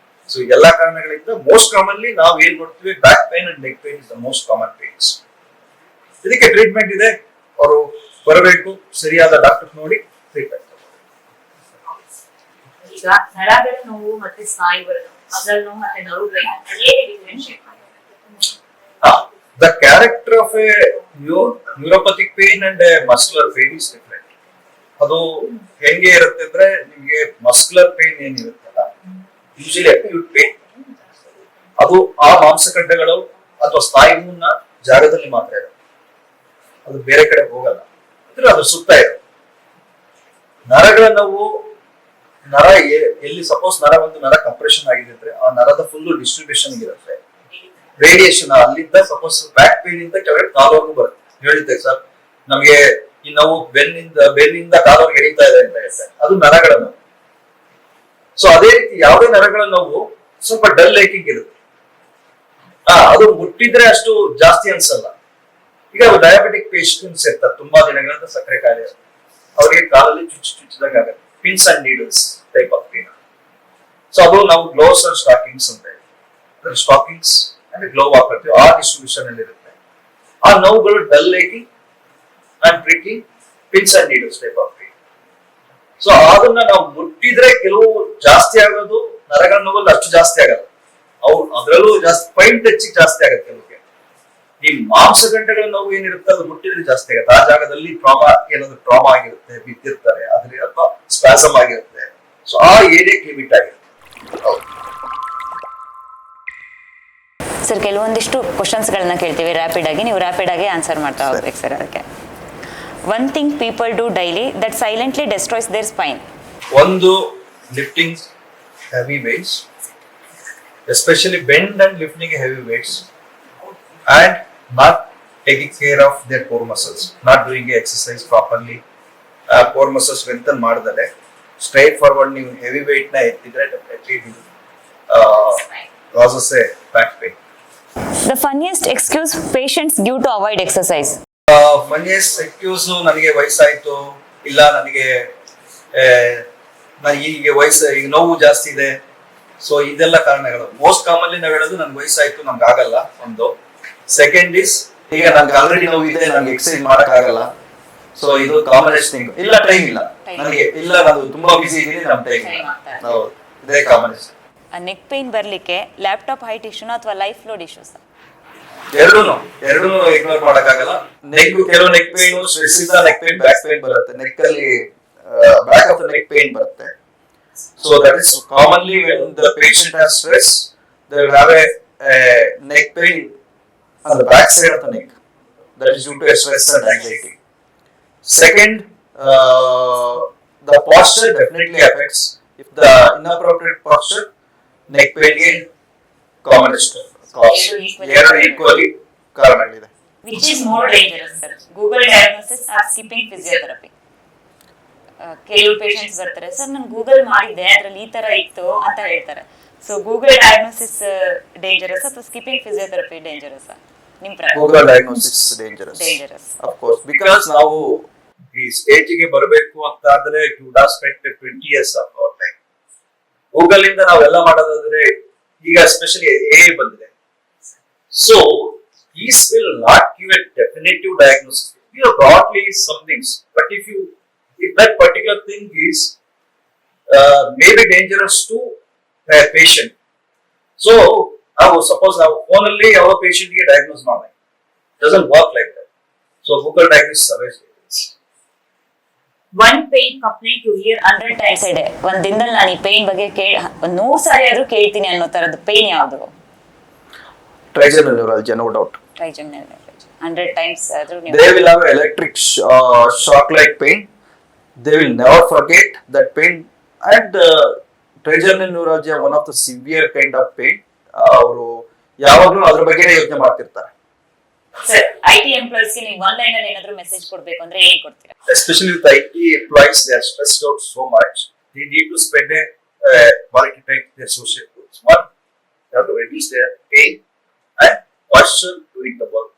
ಸೊ ಎಲ್ಲಾ ಕಾರಣಗಳಿಂದ ಮೋಸ್ಟ್ ಕಾಮನ್ಲಿ ನಾವು ಏನ್ ನೋಡ್ತೀವಿ, back pain and neck pain is the most common pains. ಇದಕ್ಕೆ ಟ್ರೀಟ್ಮೆಂಟ್ ಇದೆ. ಅವರು ಬರಬೇಕು, ಸರಿಯಾದ ಡಾಕ್ಟರ್ ನೋಡಿ ಟ್ರೀಟ್ಮೆಂಟ್. ಈಗ ನರಗಳ ನೋವು ಮತ್ತೆ ಸ್ನಾಯುಗಳ ಅದರ ನೋವು ಮತ್ತೆ ನರಗಳ ಹೇಗೆ ಡಿಫರೆನ್ಶಿಯೇಟ್ ಮಾಡಿ? The character of a neuropathic pain and a muscular pain is different. ಅದು ಹೆಂಗೆ ಇರುತ್ತೆ ಅಂದ್ರೆ, ನಿಮ್ಗೆ ಮಸ್ಕ್ಯುಲರ್ ಪೇನ್ ಏನಿರುತ್ತಲ್ಲ, ಯೂಶಲಿ ಅಕ್ಯೂಟ್ ಪೇನ್, ಅದು ಆ ಮಾಂಸಖಂಡಗಳು ಅಥವಾ ಸ್ನಾಯುವಿನ ಜಾಗದಲ್ಲಿ ಮಾತ್ರ ಇರುತ್ತೆ, ಅದು ಬೇರೆ ಕಡೆ ಹೋಗಲ್ಲ, ಅಂದ್ರೆ ಅದು ಸುತ್ತ ಇರುತ್ತೆ. ನರಗಳ ನೋವು, ನರ ಎಲ್ಲಿ ಸಪೋಸ್ ಒಂದು ನರ ಕಂಪ್ರೆಷನ್ ಆಗಿದೆ ಅಂದ್ರೆ ಆ ನರದ ಫುಲ್ ಡಿಸ್ಟ್ರಿಬ್ಯೂಷನ್ ಇರುತ್ತೆ, ರೇಡಿಯೇಷನ್ ಅಲ್ಲಿಂದ ಸಪೋಸ್ ಬ್ಯಾಕ್ ಪೇನ್ ಇಂದ ಕೆಳಗಡೆ ಕಾಲವರೆಗೂ ಬರುತ್ತೆ. ಹೇಳಿದ್ದೆ ಸರ್, ನಮಗೆ ಈ ನೋವು ಬೆನ್ನಿಂದ ಕಾಲವರೆಗೆ ಎಳೀತಾ ಇದೆ ಅಂತ ಹೇಳ್ತಾರೆ, ಅದು ನರಗಳ ನೋವು. ಸೊ ಅದೇ ರೀತಿ ಯಾವುದೇ ನರಗಳ ನೋವು ಸ್ವಲ್ಪ ಡಲ್ ಏಕಿಂಗ್ ಇರುತ್ತೆ. ಅದು ಮುಟ್ಟಿದ್ರೆ ಅಷ್ಟು ಜಾಸ್ತಿ ಅನ್ಸಲ್ಲ. ಈಗ ಡಯಾಬಿಟಿಕ್ ಪೇಷಂಟ್ಸ್ ಇರ್ತಾರೆ, ತುಂಬಾ ದಿನಗಳಿಂದ ಸಕ್ಕರೆ ಕಾಯಿಲೆ, ಅವರಿಗೆ ಕಾಲಲ್ಲಿ ಚುಚ್ಚಿದಾಗ ಆಗುತ್ತೆ, pins and needles type of pain. So ಅದು ನಾವು ಗ್ಲೋವ್ಸ್ ಅಂಡ್ ಸ್ಟಾಕಿಂಗ್ಸ್ ಅಂತ ಹೇಳಿ, ಸ್ಟಾಕಿಂಗ್ಸ್ ಅಂಡ್ ಗ್ಲೋವ್ ಹಾಕೊಳ್ತೀವಿ, ಆ ಡಿಸ್ಟ್ರಿಬ್ಯೂಷನ್ ಅಲ್ಲಿ ಇರುತ್ತೆ. ಆ ನೋವುಗಳು dull aching and ಪ್ರಿಕಿಂಗ್, pins and needles type of pain. So ಅದನ್ನ ನಾವು ಮುಟ್ಟಿದ್ರೆ ಕೆಲವು ಜಾಸ್ತಿ ಆಗೋದು, ನರಗಳ ನೋವಲ್ಲಿ ಅಷ್ಟು ಜಾಸ್ತಿ ಆಗಲ್ಲ, ಅವ್ರು ಅದರಲ್ಲೂ ಜಾಸ್ತಿ ಫೈನ್ ಟಚ್ಚಿಗೆ ಜಾಸ್ತಿ ಆಗುತ್ತೆ ಕೆಲವು. ಈ ಮಾಂಸಖಂಡಗಳ ನೋವು ಏನಿರುತ್ತೆ ಅದು ಮುಟ್ಟಿದ್ರೆ ಜಾಸ್ತಿ ಆಗುತ್ತೆ. ಆ ಜಾಗದಲ್ಲಿ ಏನಾದ್ರು ಟ್ರಾಮಾ ಆಗಿರುತ್ತೆ, ಬಿದ್ದಿರ್ತಾರೆ, ಅದ್ರ ಅಥವಾ ಸ್ಪಾಸಮ್ ಆಗಿರುತ್ತೆ. ಸೊ ಆ ಏರಿಯಾಕ್ಕೆ ಲಿಮಿಟ್ ಆಗಿರುತ್ತೆ. ಸರ್, ಕೆಲವೊಂದಿಷ್ಟು ಕ್ವಶನ್ಸ್ಗಳನ್ನ ಕೇಳ್ತೀವಿ ರ್ಯಾಪಿಡ್ ಆಗಿ, ನೀವು ರ್ಯಾಪಿಡ್ ಆಗಿ ಆನ್ಸರ್ ಮಾಡ್ತಾ ಹೋಗ್ಬೇಕು ಸರ್. ಅದಕ್ಕೆ one thing people do daily that silently destroys their spine. ಒಂದು, lifting heavy weights, especially bend and lifting heavy weights, and not taking care of their core muscles, not doing exercise properly, core muscles strengthen ಮಾಡದಲೆ straight forward ನೀವು heavy weight ನ ಎತ್ತಿದ್ರೆ definitely causes a back pain. The funniest excuse patients give to avoid exercise. Funniest excuse, ನನಗೆ ವಯಸ್ಸಾಯ್ತು, ಇಲ್ಲ ನನಗೆ ಈಗ ಈಗ ನೋವು ಜಾಸ್ತಿ ಇದೆ. ಸೊ ಇದೆಲ್ಲ ಕಾರಣಗಳು. ಮೋಸ್ಟ್ ಕಾಮನ್ಲಿ ನಾವು ಹೇಳೋದು ನನ್ಗೆ ವಯಸ್ಸಾಯ್ತು, ನಮ್ಗೆ ಆಗಲ್ಲ ಒಂದು. ಸೆಕೆಂಡ್ ಇಸ್, ಈಗ ನನ್ಗೆ ಆಲ್ರೆಡಿ ನೋವು ಇದೆ, ನನ್ಗೆ ಎಕ್ಸರ್ಸೈಸ್ ಮಾಡಕ್ ಆಗಲ್ಲ. ಸೊ ಇದು ಕಾಮನೆಸ್ಟ್ ಥಿಂಗ್. ಇಲ್ಲ ಟೈಮ್ ಇಲ್ಲ ನನಗೆ, ಇಲ್ಲ ನಾನು ತುಂಬಾ ಬಿಸಿ ಇದ್ದೀನಿ, ನಮ್ ಟೈಮ್ ಇಲ್ಲ. ಹೌದು, ಇದೇ ಕಾಮನೆಸ್ಟ್. ನೆಕ್ ಪೇನ್ ಬರ್ಲಿಕ್ಕೆ ಲ್ಯಾಪ್ಟಾಪ್ ಹೈಟ್ ಇಶ್ಯೂನ ಅಥವಾ ಲೈಫ್ ಲೋಡ್ ಇಶ್ಯೂಸ್? ಎರಡೂ ಇಗ್ನೋರ್ ಮಾಡಕ್ಕಾಗಲ್ಲ. ಕೆಲವು ನೆಕ್ ಪೇನ್ ಸ್ಟ್ರೆಸ್ ಇಂದ ನೆಕ್ ಪೇನ್, ಬ್ಯಾಕ್ ಪೇನ್ ಬರುತ್ತೆ, ನೆಕ್ ಅಲ್ಲಿ back of the neck pain ಬರುತ್ತೆ. So that is commonly when the patient has stress, they will have a neck pain on the back side of the neck. That is due to stress and anxiety. Second, the posture definitely affects. If the inappropriate posture, neck pain is commonest cause. ಎರಡು equally ಕಾರಣಗಳಿದೆ. Which is more dangerous, sir? Google diagnosis or skipping physiotherapy? ಕೆಲವು patients ಬರ್ತಾರೆ, sir ನಾನು Google ಮಾಡಿದ್ದೆ, ಅದ್ರಲ್ಲಿ ಈ ತರ ಇತ್ತು ಅಂತ ಹೇಳ್ತಾರೆ. ಸೊ ಗೂಗಲ್ ಡಯಾಗ್ನೋಸಿಸ್ ಡೇಂಜರಸ್ ಅಥವಾ ಸ್ಕಿಪ್ಪಿಂಗ್ ಫಿಸಿಯೋಥೆರಪಿ ಡೇಂಜರಸ್? ನಿಮ್ ಪ್ರಕಾರ Google diagnosis dangerous of course, because ನಾವು ಈ ಸ್ಟೇಜ್ ಗೆ ಬರಬೇಕು ಅಂತ ಆದ್ರೆ it would have spent 20 years of our life. Google ಇಂದ ನಾವೆಲ್ಲ ಮಾಡೋದಾದ್ರೆ, ಈಗ ಎಸ್ಪೆಷಲಿ AI ಬಂದಿದೆ. So these will not give a definitive diagnosis. We have broadly some things, but if that particular thing is maybe dangerous to a patient, so ನಾವು suppose ನಾವು phone ಅಲ್ಲಿ ಯಾವ patient ಗೆ ಡಯಾಗ್ನೋಸ್ ಮಾಡಿ, doesn't work like that. So Google diagnosis service. One pain complaint to hear 100 times a day. ಒಂದ್ ದಿನದಲ್ಲಿ ನಾನು ಈ ಪೇನ್ ಬಗ್ಗೆ 100 ಸಾರಿ ಆದ್ರೂ ಕೇಳ್ತೀನಿ ಅನ್ನೋ ತರದ್ದು ಪೇನ್ ಯಾವುದು? Trigeminal neuralgia, no doubt. Trigeminal neuralgia 100 times ಆದ್ರೂ they will have electric shock like pain. They will never forget that pain. And trigeminal neuralgia, one of the severe kind of pain. ಅವರು ಯಾವಾಗಲೂ ಅದ್ರ ಬಗ್ಗೆ ಯೋಚನೆ ಮಾಡ್ತಿರ್ತಾರೆ. Sir IT employees ಗೆ ನೀವು online ಅಲ್ಲಿ ಏನಾದ್ರು ಮೆಸೇಜ್ ಕೊಡ್ಬೇಕು ಅಂದ್ರೆ ಏನ್ ಕೊಡ್ತೀರಾ? Especially with IT employees, they are stressed out so much. They need to spend a quality time with their social groups. One, they have to reduce their pain and posture doing the work.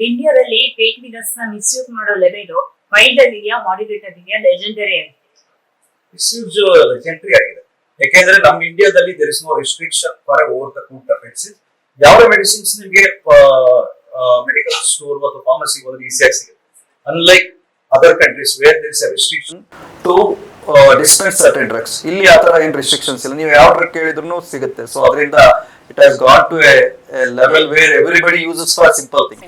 ಇಂಡಿಯಾದಲ್ಲಿ pain killers ನ misuse ಮಾಡೋ level wild ಅಲ್ಲಿ ಇದೆಯಾ, modulated ಇದೆಯಾ, legendary ಆಗಿದೆ? Misuse legendary ಆಗಿದೆ. ಯಾಕೆಂದ್ರೆ ನಮ್ಮ ಇಂಡಿಯಾದಲ್ಲಿ there is no restriction for over the counter medicine. ಯಾವ ಮೆಡಿಸಿನ್ಸ್ ನಿಮಗೆ ಮೆಡಿಕಲ್ ಸ್ಟೋರ್ ಮತ್ತು ಫಾರ್ಮಸಿ ಹೋದ್ರೆ ಈಸಿಯಾಗಿ ಸಿಗುತ್ತೆ. Unlike other countries where there is a restriction to dispense certain drugs. ಇಲ್ಲಿ ಆ ತರ ಏನ್ ರಿಸ್ಟ್ರಿಕ್ಷನ್ಸ್ ಇಲ್ಲ, ನೀವು ಯಾವ ಡ್ರಗ್ ಕೇಳಿದ್ರು ಸಿಗುತ್ತೆ. ಸೊ ಅದರಿಂದ it has got to a level where everybody uses for simple thing.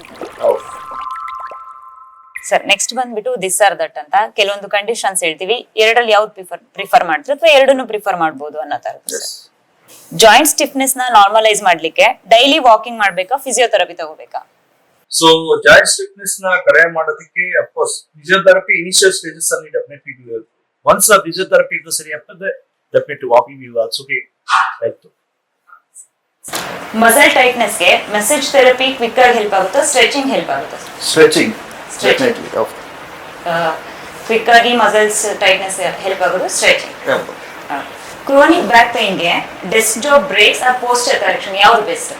Sir next ಬಂದ್ಬಿಟ್ಟು ದಿಸ್ ಆರ್ ದಟ್ ಅಂತ ಕೆಲವೊಂದು ಕಂಡೀಷನ್ಸ್ ಹೇಳ್ತೀವಿ, ಎರಡಲ್ಲಿ ಯಾವ್ದು ಪ್ರಿಫರ್ ಮಾಡ್ತೀವಿ ಅಥವಾ ಎರಡನ್ನು ಪ್ರಿಫರ್ ಮಾಡಬಹುದು ಅನ್ನೋ ತರ. ಜಾಯಿಂಟ್ ಸ್ಟಿಫ್ನೆಸ್ ನ ನಾರ್ಮಲೈಸ್ ಮಾಡ್ಲಿಕ್ಕೆ ಡೈಲಿ ವಾಕಿಂಗ್ ಮಾಡ್ಬೇಕಾ, ಫಿಸಿಯೋಥೆರಪಿ ತಗೋಬೇಕಾ? ಸೊ ಜಾಯಿಂಟ್ ಸ್ಟಿಫ್ನೆಸ್ ನ ಕಡಿಮೆ ಮಾಡೋದಕ್ಕೆ ಅಫ್ಕೋರ್ಸ್ ಫಿಸಿಯೋಥೆರಪಿ ಇನಿಷಿಯಲ್ ಸ್ಟೇಜಸ್ ಅಲ್ಲಿ ಡೆಫಿನೆಟ್ಲಿ ಒನ್ಸ್ ಆ ಫಿಸಿಯೋಥೆರಪಿ ಇದು ಸರಿ ಆಗ್ತದೆ definitely walking will also be ಆಯ್ತು. ಮಸಲ್ ಟೈಟ್ನೆಸ್ ಗೆ ಮಸಾಜ್ ಥೆರಪಿ ಕ್ವಿಕ್ ಆಗಿ ಹೆಲ್ಪ್ ಆಗುತ್ತಾ, ಸ್ಟ್ರೆಚಿಂಗ್ ಹೆಲ್ಪ್ ಆಗುತ್ತಾ? ಸ್ಟ್ರೆಚಿಂಗ್ ಡೆಫಿನೆಟ್ಲಿ ಕ್ವಿಕ್ ಆಗಿ ಮಸಲ್ಸ್ ಟೈಟ್ನೆಸ್ ಹೆಲ್ಪ್ ಆಗೋದು ಸ್ಟ್ರೆಚಿಂಗ್. ಕ್ರೋನಿಕ್ ಬ್ಯಾಕ್ ಪೇನ್ ಗೆ desk job breaks or posture correction ಯಾವ್ದು best?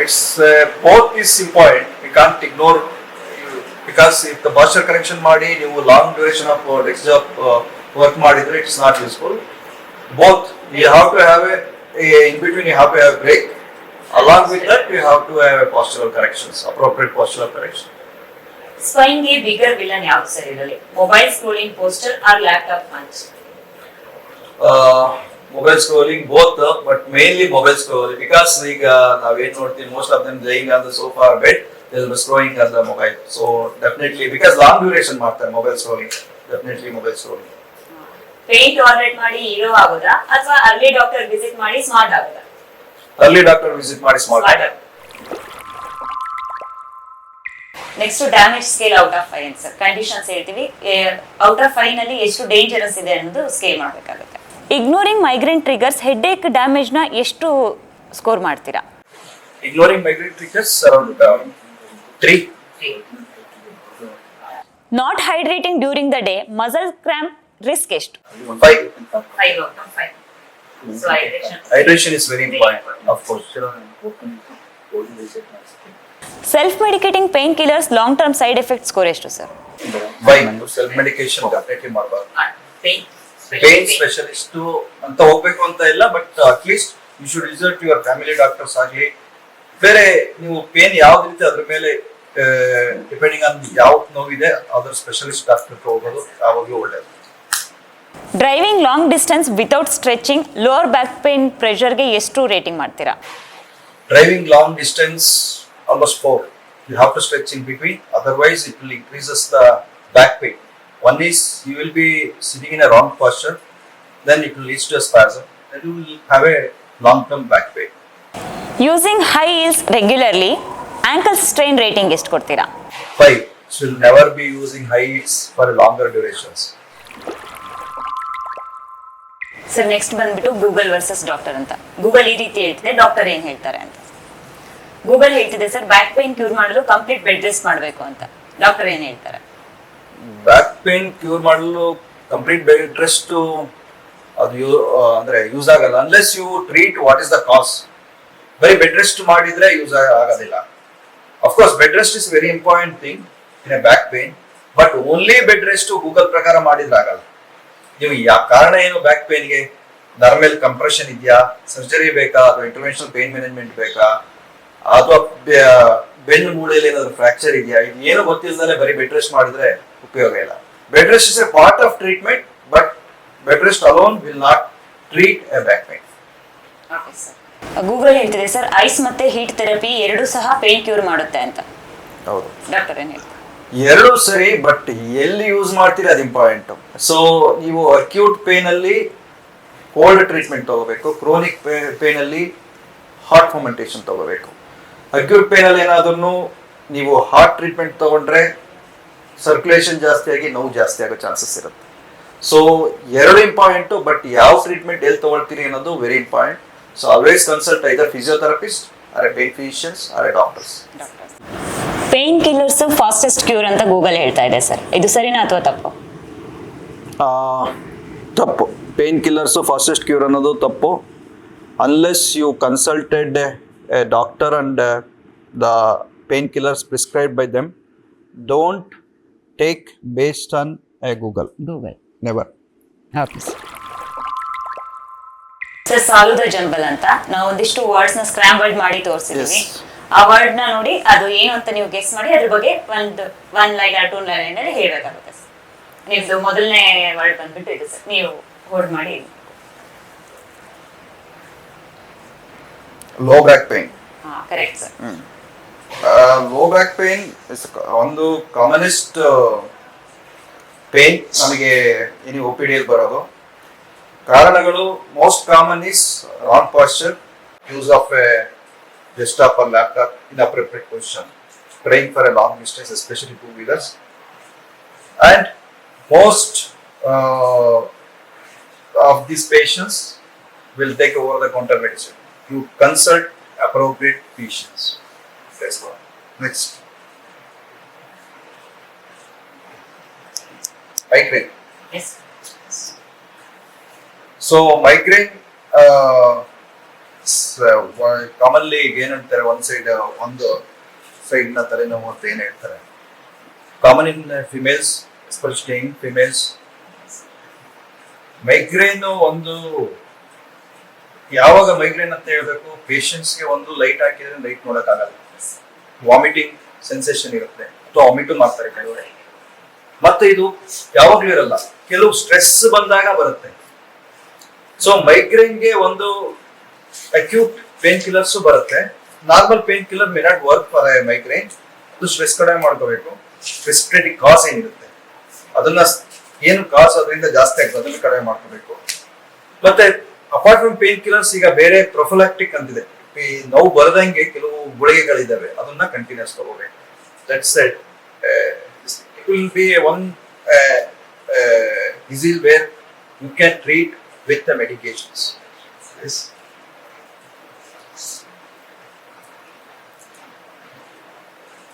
It's both is important. We can't ignore because if the posture correction ಮಾಡಿ ನೀವು long duration of desk job work ಮಾಡಿದ್ರೆ it's not useful. Both you have to have in between you have to have a break. Along with that you have to have a postural corrections, appropriate postural correction. Spine ಗೆ bigger villain ಯಾವ್ದು sir ಇದರಲ್ಲಿ? Mobile scrolling, posture or laptop punch? Mobile scrolling both, but mainly mobile scrolling because ಈಗ ನಾವೇನ್ ನೋಡ್ತೀವಿ most of them laying on the sofa or bed they will be scrolling as the mobile. So definitely because long duration ಮಾಡ್ತಾರೆ mobile scrolling, definitely mobile scrolling. Pain tolerate ಮಾಡಿ hero ಆಗೋದಾ ಅಥವಾ early doctor visit ಮಾಡಿ smart ಆಗೋದಾ? Early doctor visit ಮಾಡಿ smart. Next damage scale out of 5 sir conditions ಹೇಳ್ತೀವಿ, out of 5 ನಲ್ಲಿ ಎಷ್ಟು dangerous ಇದೆ ಅನ್ನೋದು ಸ್ಕೇಲ್ ಮಾಡಬೇಕಾಗುತ್ತೆ. ಇಗ್ನೋರಿಂಗ್ ಮೈಗ್ರೇನ್ ಟ್ರಿಗರ್ಸ್ ಹೆಡ್ ಏಕ್ ಡ್ಯಾಮೇಜ್ ನ ಎಷ್ಟು ಸ್ಕೋರ್ ಮಾಡ್ತೀರಾ? Ignoring migraine triggers around 3. Not hydrating during the day muscle cramp risk ಎಷ್ಟು? 5. 5 out of 5. So Hydration is very important, of course. Self medicating pain killers long term side effect score ಎಷ್ಟು sir? 5. Self medication definitely ಮಾಡಬಾರ್ದು. Pain specialist ಅಂತ ಹೋಗ್ಬೇಕು ಅಂತ ಇಲ್ಲ, but at least you should result your family doctors ಆಗಲಿ ಬೇರೆ ನೀವು pain ಯಾವ್ದಿರುತ್ತೆ ಅದ್ರ ಮೇಲೆ ಡಿಪೆಂಡಿಂಗ್ ಆನ್ ಯಾವ ನೋವಿದೆ ಅದರ ಸ್ಪೆಷಲಿಸ್ಟ್ ಡಾಕ್ಟರ್ ಹೋಗೋದು ಯಾವಾಗಲೂ ಒಳ್ಳೇದು. Driving long distance without stretching lower back pain ಪ್ರೆಷರ್ಗೆ ಎಷ್ಟು ರೇಟಿಂಗ್ ಮಾಡ್ತೀರಾ? Driving long distance almost 4. You have to stretch in between, otherwise it will increases the back pain. One is you will be sitting in a wrong posture, then it will lead to a spasm, and you will have a long-term back pain. Using high heels regularly ankle strain rating ಎಷ್ಟು ಕೊಡ್ತೀರಾ? 5. Should never be using high heels for longer durations. Sir next ಬಂದ್ಬಿಟ್ಟು Google versus doctor ಅಂತ. Google ಈ ರೀತಿ ಹೇಳ್ತಿದೆ, doctor ಏನ್ ಹೇಳ್ತಾರೆ ಅಂತ. ಗೂಗಲ್ ಹೇಳ್ತಿದೆ ಸರ್ ಬ್ಯಾಕ್ ಪೇನ್ ಕ್ಯೂರ್ ಮಾಡಲು ಕಂಪ್ಲೀಟ್ ಬೆಡ್ ರೆಸ್ಟ್ ಮಾಡಬೇಕು ಅಂತ, ಡಾಕ್ಟರ್ ಏನ್ ಹೇಳ್ತಾರೆ? ಬ್ಯಾಕ್ ಪೇನ್ ಕ್ಯೂರ್ ಮಾಡಲು ಕಂಪ್ಲೀಟ್ ಬೆಡ್ ರೆಸ್ಟ್ ಅದು ಅಂದ್ರೆ ಯೂಸ್ ಆಗಲ್ಲ unless you treat what is the cause. ಬರೀ ಬೆಡ್ ರೆಸ್ಟ್ ಮಾಡಿದ್ರೆ ಯೂಸ್ ಆಗೋದಿಲ್ಲ. Of course bed rest is very important thing in a back pain, but only bed rest Google ಪ್ರಕಾರ ಮಾಡಿದ್ರೆ ಆಗಲ್ಲ. ನೀವು ಕಾರಣ ಏನು ಬ್ಯಾಕ್ ಪೇನ್ಗೆ? ನರ್ಮಲ್ ಕಂಪ್ರೆಷನ್ ಇದೆಯಾ, ಸರ್ಜರಿ ಬೇಕಾ, ಅಥವಾ ಇಂಟರ್ವೆನ್ಷನಲ್ ಪೇನ್ ಮ್ಯಾನೇಜ್ಮೆಂಟ್ ಬೇಕಾ, ಅಥವಾ ಬೆನ್ನು ಮೂಳೆಯಲ್ಲಿ ಏನಾದ್ರು ಫ್ರಾಕ್ಚರ್ ಇದೆಯಾ, ಇದು ಏನು ಗೊತ್ತಿಲ್ಲದೆ ಬರೀ ಬೆಡ್ ರೆಸ್ಟ್ ಮಾಡಿದ್ರೆ ಉಪಯೋಗ ಇಲ್ಲ. Bed rest is a part of treatment, but bed rest alone will not treat a back pain. Google ಹೇಳ್ತಿದೆ ಸರ್ ಐಸ್ ಮತ್ತೆ ಹೀಟ್ ಥೆರಪಿ ಎರಡು ಸಹ ಪೇನ್ ಕ್ಯೂರ್ ಮಾಡುತ್ತೆ ಅಂತ. ಹೌದು, ಡಾಕ್ಟರ್ ಏನ್ ಹೇಳ್ತಾರೆ? ಎರಡು ಸರಿ, ಬಟ್ ಎಲ್ಲಿ ಯೂಸ್ ಮಾಡ್ತೀರಿ ಅದು ಇಂಪಾರ್ಟೆಂಟ್. ಸೊ ನೀವು ಅಕ್ಯೂಟ್ ಪೇನ್ ಅಲ್ಲಿ ಕೋಲ್ಡ್ ಟ್ರೀಟ್ಮೆಂಟ್ ತಗೋಬೇಕು, ಕ್ರೋನಿಕ್ ಪೇನ್ ಅಲ್ಲಿ ಹಾಟ್ ಫರ್ಮೆಂಟೇಷನ್ ತಗೋಬೇಕು. ಅಕ್ಯೂಟ್ ಪೇನ್ ಅಲ್ಲಿ ಏನಾದ್ರೂ ನೀವು ಹಾಟ್ ಟ್ರೀಟ್ಮೆಂಟ್ ತಗೊಂಡ್ರೆ ಸರ್ಕ್ಯುಲೇಷನ್ ಜಾಸ್ತಿ ಆಗಿ ನೋವು ಜಾಸ್ತಿ ಆಗೋ ಚಾನ್ಸಸ್ ಇರುತ್ತೆ. ಸೊ ಎರಡು ಇಂಪಾರ್ಟೆಂಟು, ಬಟ್ ಯಾವ ಟ್ರೀಟ್ಮೆಂಟ್ ಎಲ್ಲಿ ತಗೊಳ್ತೀರಿ ಅನ್ನೋದು very important. So always consult either physiotherapist or a pain physicians or a doctors. Pain killers fastest cure ಅಂತ ಗೂಗಲ್ ಹೇಳ್ತಾ ಇದೆ ಸರ್, ಇದು ಸರಿನಾ ಅಥವಾ ತಪ್ಪು? ತಪ್ಪು. ಪೇನ್ ಕಿಲ್ಲರ್ಸು ಫಾಸ್ಟೆಸ್ಟ್ ಕ್ಯೂರ್ ಅನ್ನೋದು ತಪ್ಪು. Unless you consulted a doctor and the pain killers prescribe by them, don't take based on a Google. Never. Okay sir, ಸಾಲುದ ಜಂಬಲ್ ಅಂತ ನಾವು ಒಂದಿಷ್ಟು ವರ್ಡ್ಸ್ ನ ಸ್ಕ್ರಾಂಬಲ್ಡ್ ಮಾಡಿ ತೋರಿಸಿದ್ವಿ. Yes. ಆ ವರ್ಡ್ ನ ನೋಡಿ ಅದು ಏನು ಅಂತ ನೀವು ಗೆಸ್ ಮಾಡಿ ಅದ್ರ ಬಗ್ಗೆ ಒನ್ ಲೈನ್ ಆರ್ 2 ಲೈನ್ ಅಲ್ಲಿ ಹೇಳ್ಬೇಕಾಗುತ್ತೆ ಸರ್. ನಿಮ್ದು ಮೊದಲನೇ ವರ್ಡ್ ಬಂದ್ಬಿಟ್ಟು ಇದು ಸರ್, ನೀವು ಹೋಲ್ಡ್ ಮಾಡಿ. Low back pain. ಹಾ, correct sir. Low back pain ಒಂದು ಕಾಮನೆಸ್ಟ್ ಪೇನ್ ನಮಗೆ ಇನಿ ಒ ಪಿ ಡಿಯಲ್ಲಿ ಬರೋದು. ಕಾರಣಗಳು most common is wrong posture, use of a desktop or laptop in appropriate position, praying for a long distance, especially two-wheelers, and most of these patients will take over-the-counter medicine. You consult appropriate physicians. That's all. Next. Migraine. Yes. So migraine commonly ಏನಂತಾರೆ, ಒಂದು side ನ ತಲೆನೋವು ಅಂತ ಏನ್ ಹೇಳ್ತಾರೆ. Common in females, especially in females. Migraine ಒಂದು ಯಾವಾಗ migraine ಅಂತ ಹೇಳ್ಬೇಕು, ಪೇಷಂಟ್ಸ್ಗೆ ಒಂದು ಲೈಟ್ ಹಾಕಿದ್ರೆ ಲೈಟ್ ನೋಡಕ್ಕಾಗಲ್ಲ, ವಾಮಿಟಿಂಗ್ ಸೆನ್ಸೇಷನ್ ಇರುತ್ತೆ ಅಥವಾ ವಾಮಿಟು ಮಾಡ್ತಾರೆ ಕೆಲವರು. ಮತ್ತೆ ಇದು ಯಾವಾಗ್ಲೂ ಇರಲ್ಲ, ಕೆಲವು ಸ್ಟ್ರೆಸ್ ಬಂದಾಗ ಬರುತ್ತೆ. ಸೊ ಮೈಗ್ರೇನ್ಗೆ ಒಂದು ಅಕ್ಯೂಟ್ ಪೇನ್ ಕಿಲ್ಲರ್ಸ್ ಬರುತ್ತೆ. Normal pain killer may not work for A migraine. ಅದು ಸ್ಟ್ರೆಸ್ ಕಡಿಮೆ ಮಾಡ್ಕೋಬೇಕು. ರೆಸ್ಪಿರೇಟರಿ ಕಾಸ್ ಏನಿರುತ್ತೆ ಅದನ್ನ, ಏನು ಕಾಸ್ ಅದರಿಂದ ಜಾಸ್ತಿ ಆಗ್ತದೆ ಅದನ್ನ ಕಡಿಮೆ ಮಾಡ್ಕೋಬೇಕು. ಮತ್ತೆ ಅಪಾರ್ಟ್ ಫ್ರಮ್ ಪೇನ್ ಕಿಲ್ಲರ್ಸ್ ಈಗ ಬೇರೆ ಪ್ರೊಫಿಲಾಕ್ಟಿಕ್ ಅಂತಿದೆ, ಈ ನೋವು ಬರದಂಗೆ ಕೆಲವು ಗುಳಿಗೆಗಳಿದ್ದಾವೆ, ಅದನ್ನ ಕಂಟಿನ್ಯೂಸ್ ತಗೋಬೇಕು. That's it. It will be one disease where you can treat with the medications.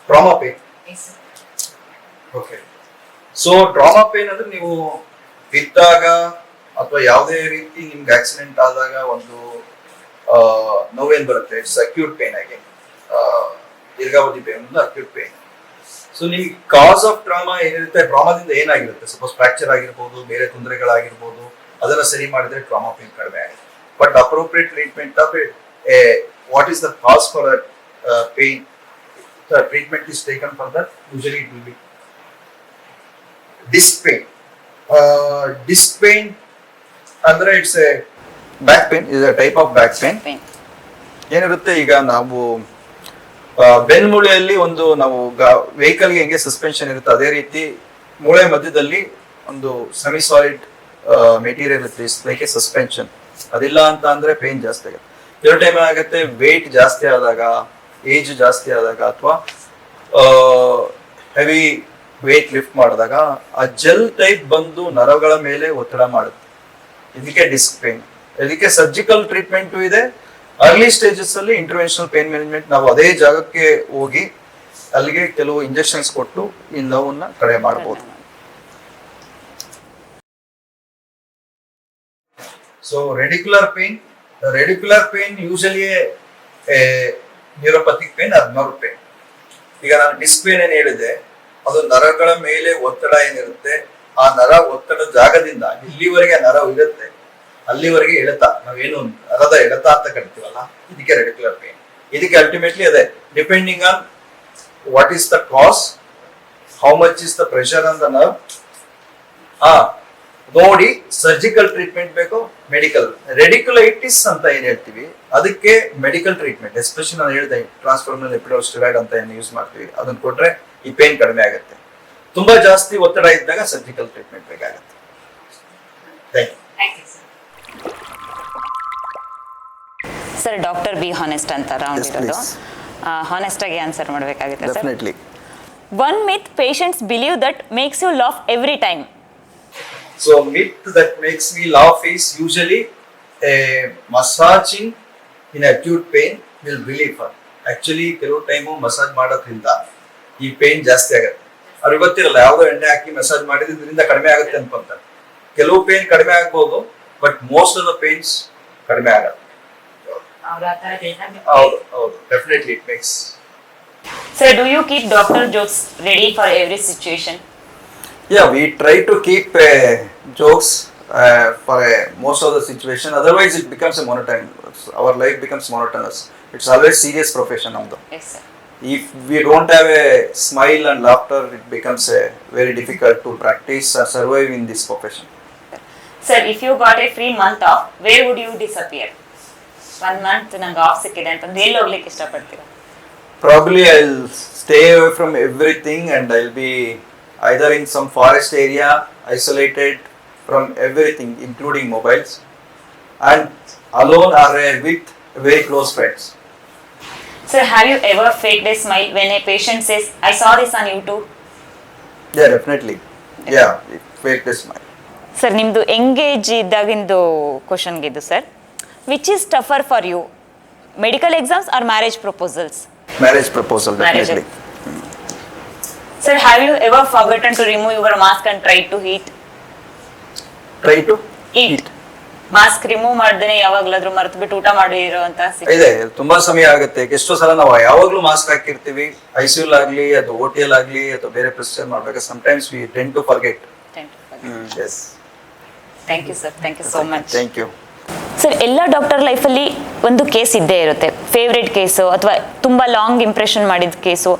Trauma pain. Yes, sir. Okay. So trauma pain ಅಂದ್ರೆ ನೀವು ಬಿದ್ದಾಗ ಅಥವಾ ಯಾವುದೇ ರೀತಿ ನಿಮ್ಗೆ ಆಕ್ಸಿಡೆಂಟ್ ಆದಾಗ ಒಂದು ನೋವೇನ್ ಬರುತ್ತೆ, ಇಟ್ಸ್ ಅಕ್ಯೂಟ್ ಪೇನ್ ಆಗಿ, ದೀರ್ಘಾವಧಿ ಪೇನ್ ಒಂದು ಅಕ್ಯೂಟ್ ಪೇನ್. ಸೊ ನಿಮ್ಗೆ ಕಾಸ್ ಆಫ್ ಟ್ರಾಮಾ ಏನಿರುತ್ತೆ, ಟ್ರಾಮಾದಿಂದ ಏನಾಗಿರುತ್ತೆ, ಸಪೋಸ್ ಫ್ರಾಕ್ಚರ್ ಆಗಿರ್ಬೋದು, ಬೇರೆ ತೊಂದರೆಗಳಾಗಿರ್ಬೋದು, ಅದನ್ನ ಸರಿ ಮಾಡಿದ್ರೆ ಟ್ರಾಮಾ ಪೇನ್ ಕಡಿಮೆ ಆಗುತ್ತೆ. But appropriate treatment of what is the cause for pain, the treatment is taken for that. Usually it will be disc pain. Disc pain ಅಂದ್ರೆ it's A back pain, is a type of back pain. ಏನಿರುತ್ತೆ, ಈಗ ನಾವು ಬೆನ್ಮೂಳೆಯಲ್ಲಿ ಒಂದು ನಾವು ವೆಹಿಕಲ್ಗೆ ಹೆಂಗೆ suspension ಇರುತ್ತೆ ಅದೇ ರೀತಿ ಮೂಳೆ ಮಧ್ಯದಲ್ಲಿ ಒಂದು ಸೆಮಿ ಸಾಲಿಡ್ ಮೆಟೀರಿಯಲ್ ಇರುತ್ತೆ, ಲೈಕ್ ಎ ಸಸ್ಪೆನ್ಷನ್. ಅದಿಲ್ಲ ಅಂತ ಅಂದ್ರೆ ಪೇನ್ ಜಾಸ್ತಿ ಆಗುತ್ತೆ. ಎರಡು ಟೈಮ್ ಆಗುತ್ತೆ, ವೇಟ್ ಜಾಸ್ತಿ ಆದಾಗ, ಏಜ್ ಜಾಸ್ತಿ ಆದಾಗ, ಅಥವಾ ಹೆವಿ ವೇಟ್ ಲಿಫ್ಟ್ ಮಾಡಿದಾಗ ಆ ಜೆಲ್ ಟೈಪ್ ಬಂದು ನರಗಳ ಮೇಲೆ ಒತ್ತಡ ಮಾಡುತ್ತೆ. ಇದಕ್ಕೆ ಡಿಸ್ಕ್ ಪೇನ್. ಇದಕ್ಕೆ ಸರ್ಜಿಕಲ್ ಟ್ರೀಟ್ಮೆಂಟು ಇದೆ. ಅರ್ಲಿ ಸ್ಟೇಜಸ್ ಅಲ್ಲಿ ಇಂಟರ್ವೆನ್ಷನಲ್ ಪೇನ್ ಮ್ಯಾನೇಜ್ಮೆಂಟ್, ನಾವು ಅದೇ ಜಾಗಕ್ಕೆ ಹೋಗಿ ಅಲ್ಲಿಗೆ ಕೆಲವು ಇಂಜೆಕ್ಷನ್ಸ್ ಕೊಟ್ಟು ಈ ನೋವನ್ನ ಕಡಿಮೆ ಮಾಡಬಹುದು. So radicular pain usually neuropathic pain or nerve pain. ಈಗ ನಾನು ಡಿಸ್ಕ್ ಪೇನ್ ಏನ್ ಹೇಳಿದೆ, ಅದು ನರಗಳ ಮೇಲೆ ಒತ್ತಡ ಏನಿರುತ್ತೆ, ಆ ನರ ಒತ್ತಡ ಜಾಗದಿಂದ ಇಲ್ಲಿವರೆಗೆ ನರ ಇರುತ್ತೆ, ಅಲ್ಲಿವರೆಗೆ ಎಳೆತ, ನಾವೇನು ನರದ ಎಳೆತ ಅಂತ ಕರಿತೀವಲ್ಲ, ಇದಕ್ಕೆ ರೆಡಿಕ್ಯುಲರ್ ಪೇನ್. ಇದಕ್ಕೆ ಅಲ್ಟಿಮೇಟ್ಲಿ ಅದೇ, depending on what is the cos, how much is the pressure on the nerve, ನೋಡಿ ಸರ್ಜಿಕಲ್ ಟ್ರೀಟ್ಮೆಂಟ್ ಬೇಕು, ಮೆಡಿಕಲ್. ರೆಡಿಕ್ಯುಲೈಟಿಸ್ ಅಂತ ಏನ್ ಹೇಳ್ತೀವಿ ಅದಕ್ಕೆ ಮೆಡಿಕಲ್ ಟ್ರೀಟ್ಮೆಂಟ್, ಎಸ್ಪೆಷಲಿ ನಾನು ಹೇಳಿದೆ ಟ್ರಾನ್ಸ್ಫರ್ಮಲ್ ಎಪಿಡೋಲ್ ಸ್ಟೆರಾಯ್ಡ್ ಅಂತ ಏನು ಯೂಸ್ ಮಾಡ್ತೀವಿ, ಅದನ್ನ ಕೊಟ್ರೆ ಈ ಪೇನ್ ಕಡಿಮೆ ಆಗುತ್ತೆ. ತುಂಬಾ ಜಾಸ್ತಿ ಒತ್ತಡ ಇದ್ದಾಗ ಸರ್ಜಿಕಲ್ ಟ್ರೀಟ್ಮೆಂಟ್ ಬೇಕಾಗುತ್ತೆ. Thank you, sir. Sir, doctor be honest ಅಂತ ರೌಂಡ್ Yes, ಇರೋದು, please. ಹಾನೆಸ್ಟ್ ಆಗಿ ಆನ್ಸರ್ ಮಾಡಬೇಕಾಗುತ್ತೆ sir. Definitely. One myth patients believe that makes you laugh every time. So myth that makes me laugh is usually massaging in acute pain will relief. Actually ಕೆಲವು time massage ಮಾಡೋದ್ರಿಂದ ಈ pain ಜಾಸ್ತಿ ಆಗುತ್ತೆ. ಅವ್ರಿಗೆ ಗೊತ್ತಿರಲ್ಲ ಯಾವುದೋ ಎಣ್ಣೆ ಹಾಕಿ ಮಸಾಜ್ ಮಾಡಿದ್ರೆ ಇದರಿಂದ ಕಡಿಮೆ ಆಗುತ್ತೆ ಅನ್ಕೊಂತಾರೆ. ಕೆಲವು ಪೇನ್ ಕಡಿಮೆ ಆಗ್ಬೋದು, but most of the pains ಕಡಿಮೆ ಆಗಲ್ಲ. ಅವ್ರ ಆ ತರ ಹೇಳಿದಾಗ ಹೌದು ಹೌದು, definitely it makes. Sir, do you keep doctor jokes ready for every situation? Yeah, we try to keep jokes for most of the situation. Otherwise, it becomes a monotone. Our life becomes monotonous. It's always serious profession. Yes, sir. If we don't have a smile and laughter, it becomes very difficult to practice or survive in this profession. Sir, if you got a free month off, where would you disappear? 1 month ನಂಗೆ of ಸಿಕ್ಕಿದೆ ಅಂತಂದ್ರೆ ಎಲ್ಲಿ ಹೋಗ್ಲಿಕ್ಕೆ ಇಷ್ಟಪಡ್ತೀರಾ? Probably I'll stay away from everything and I'll be either in some forest area, isolated from everything, including mobiles, and alone or with very close friends. Sir, have you ever faked a smile when a patient says, I saw this on YouTube? Yeah, definitely. Yeah, fake the smile. Sir ನಿಮ್ಮದು engage ಇದ್ದಾಗಿಂದು ಕ್ವಶನ್ಗೆ ಇದು sir. Which is tougher for you, medical exams or marriage proposals? Marriage proposal, Marriage. definitely. Sir, have you ever forgotten to remove your mask and tried to eat? Try to Eat. Mask remove ಮಾಡ್ದೇನೆ ಯಾವಾಗ್ಲಾದ್ರೂ ಮರ್ತು ಬಿಟ್ಟು ಊಟ ಮಾಡಿರೋ ಅಂತ ಇದೆ. ತುಂಬಾ ಸಮಯ ಆಗುತ್ತೆ. ಎಷ್ಟೋ ಸಲ ನಾವು ಯಾವಾಗ್ಲೂ ಮಾಸ್ಕ್ ಹಾಕಿರ್ತೀವಿ, ಐಸಿಯುಲ್ ಆಗ್ಲಿ ಅಥವಾ OTL ಆಗ್ಲಿ ಅಥವಾ ಬೇರೆ ಪ್ರೊಸೀಜರ್ ಮಾಡ್ಬೇಕು. Sometimes we tend to forget. Yes. Thank you sir, thank you so much. Thank you. Sir, ಎಲ್ಲ ಡಾಕ್ಟರ್ ಲೈಫಲ್ಲಿ ಒಂದು ಕೇಸ್ ಇದ್ದೇ ಇರುತ್ತೆ, ಫೇವ್ರೇಟ್ ಕೇಸು ಅಥವಾ ತುಂಬ ಲಾಂಗ್ ಇಂಪ್ರೆಷನ್ ಮಾಡಿದ ಕೇಸು.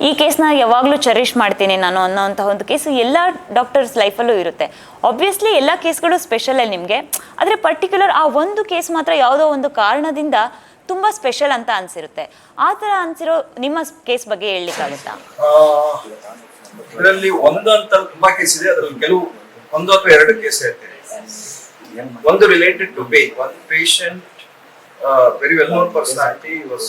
ಈ ಕೇಸ್ನ ಯಾವಾಗಲೂ ಚೆರಿಷ್ ಮಾಡ್ತೀನಿ ನಾನು ಅನ್ನೋಂಥ ಒಂದು ಕೇಸು ಎಲ್ಲ ಡಾಕ್ಟರ್ಸ್ ಲೈಫಲ್ಲೂ ಇರುತ್ತೆ. ಆಬ್ವಿಯಸ್ಲಿ ಎಲ್ಲ ಕೇಸ್ಗಳು ಸ್ಪೆಷಲೇ ನಿಮಗೆ, ಆದರೆ ಪರ್ಟಿಕ್ಯುಲರ್ ಆ ಒಂದು ಕೇಸ್ ಮಾತ್ರ ಯಾವುದೋ ಒಂದು ಕಾರಣದಿಂದ ತುಂಬ ಸ್ಪೆಷಲ್ ಅಂತ ಅನಿಸಿರುತ್ತೆ. ಆ ಥರ ಅನಿಸಿರೋ ನಿಮ್ಮ ಕೇಸ್ ಬಗ್ಗೆ ಹೇಳಲಿಕ್ಕಾಗುತ್ತಾ? ಇದರಲ್ಲಿ ಒಂದು ಅಂತ ತುಂಬಾ ಕೇಸ್ ಇದೆ. ಅದರಲ್ಲಿ ಕೆಲವು ಒಂದು ಅಥವಾ ಎರಡು ಕೇಸ್ ಹೇಳ್ತೇನೆ. ಒಂದು related to pain. One patient very well known personality was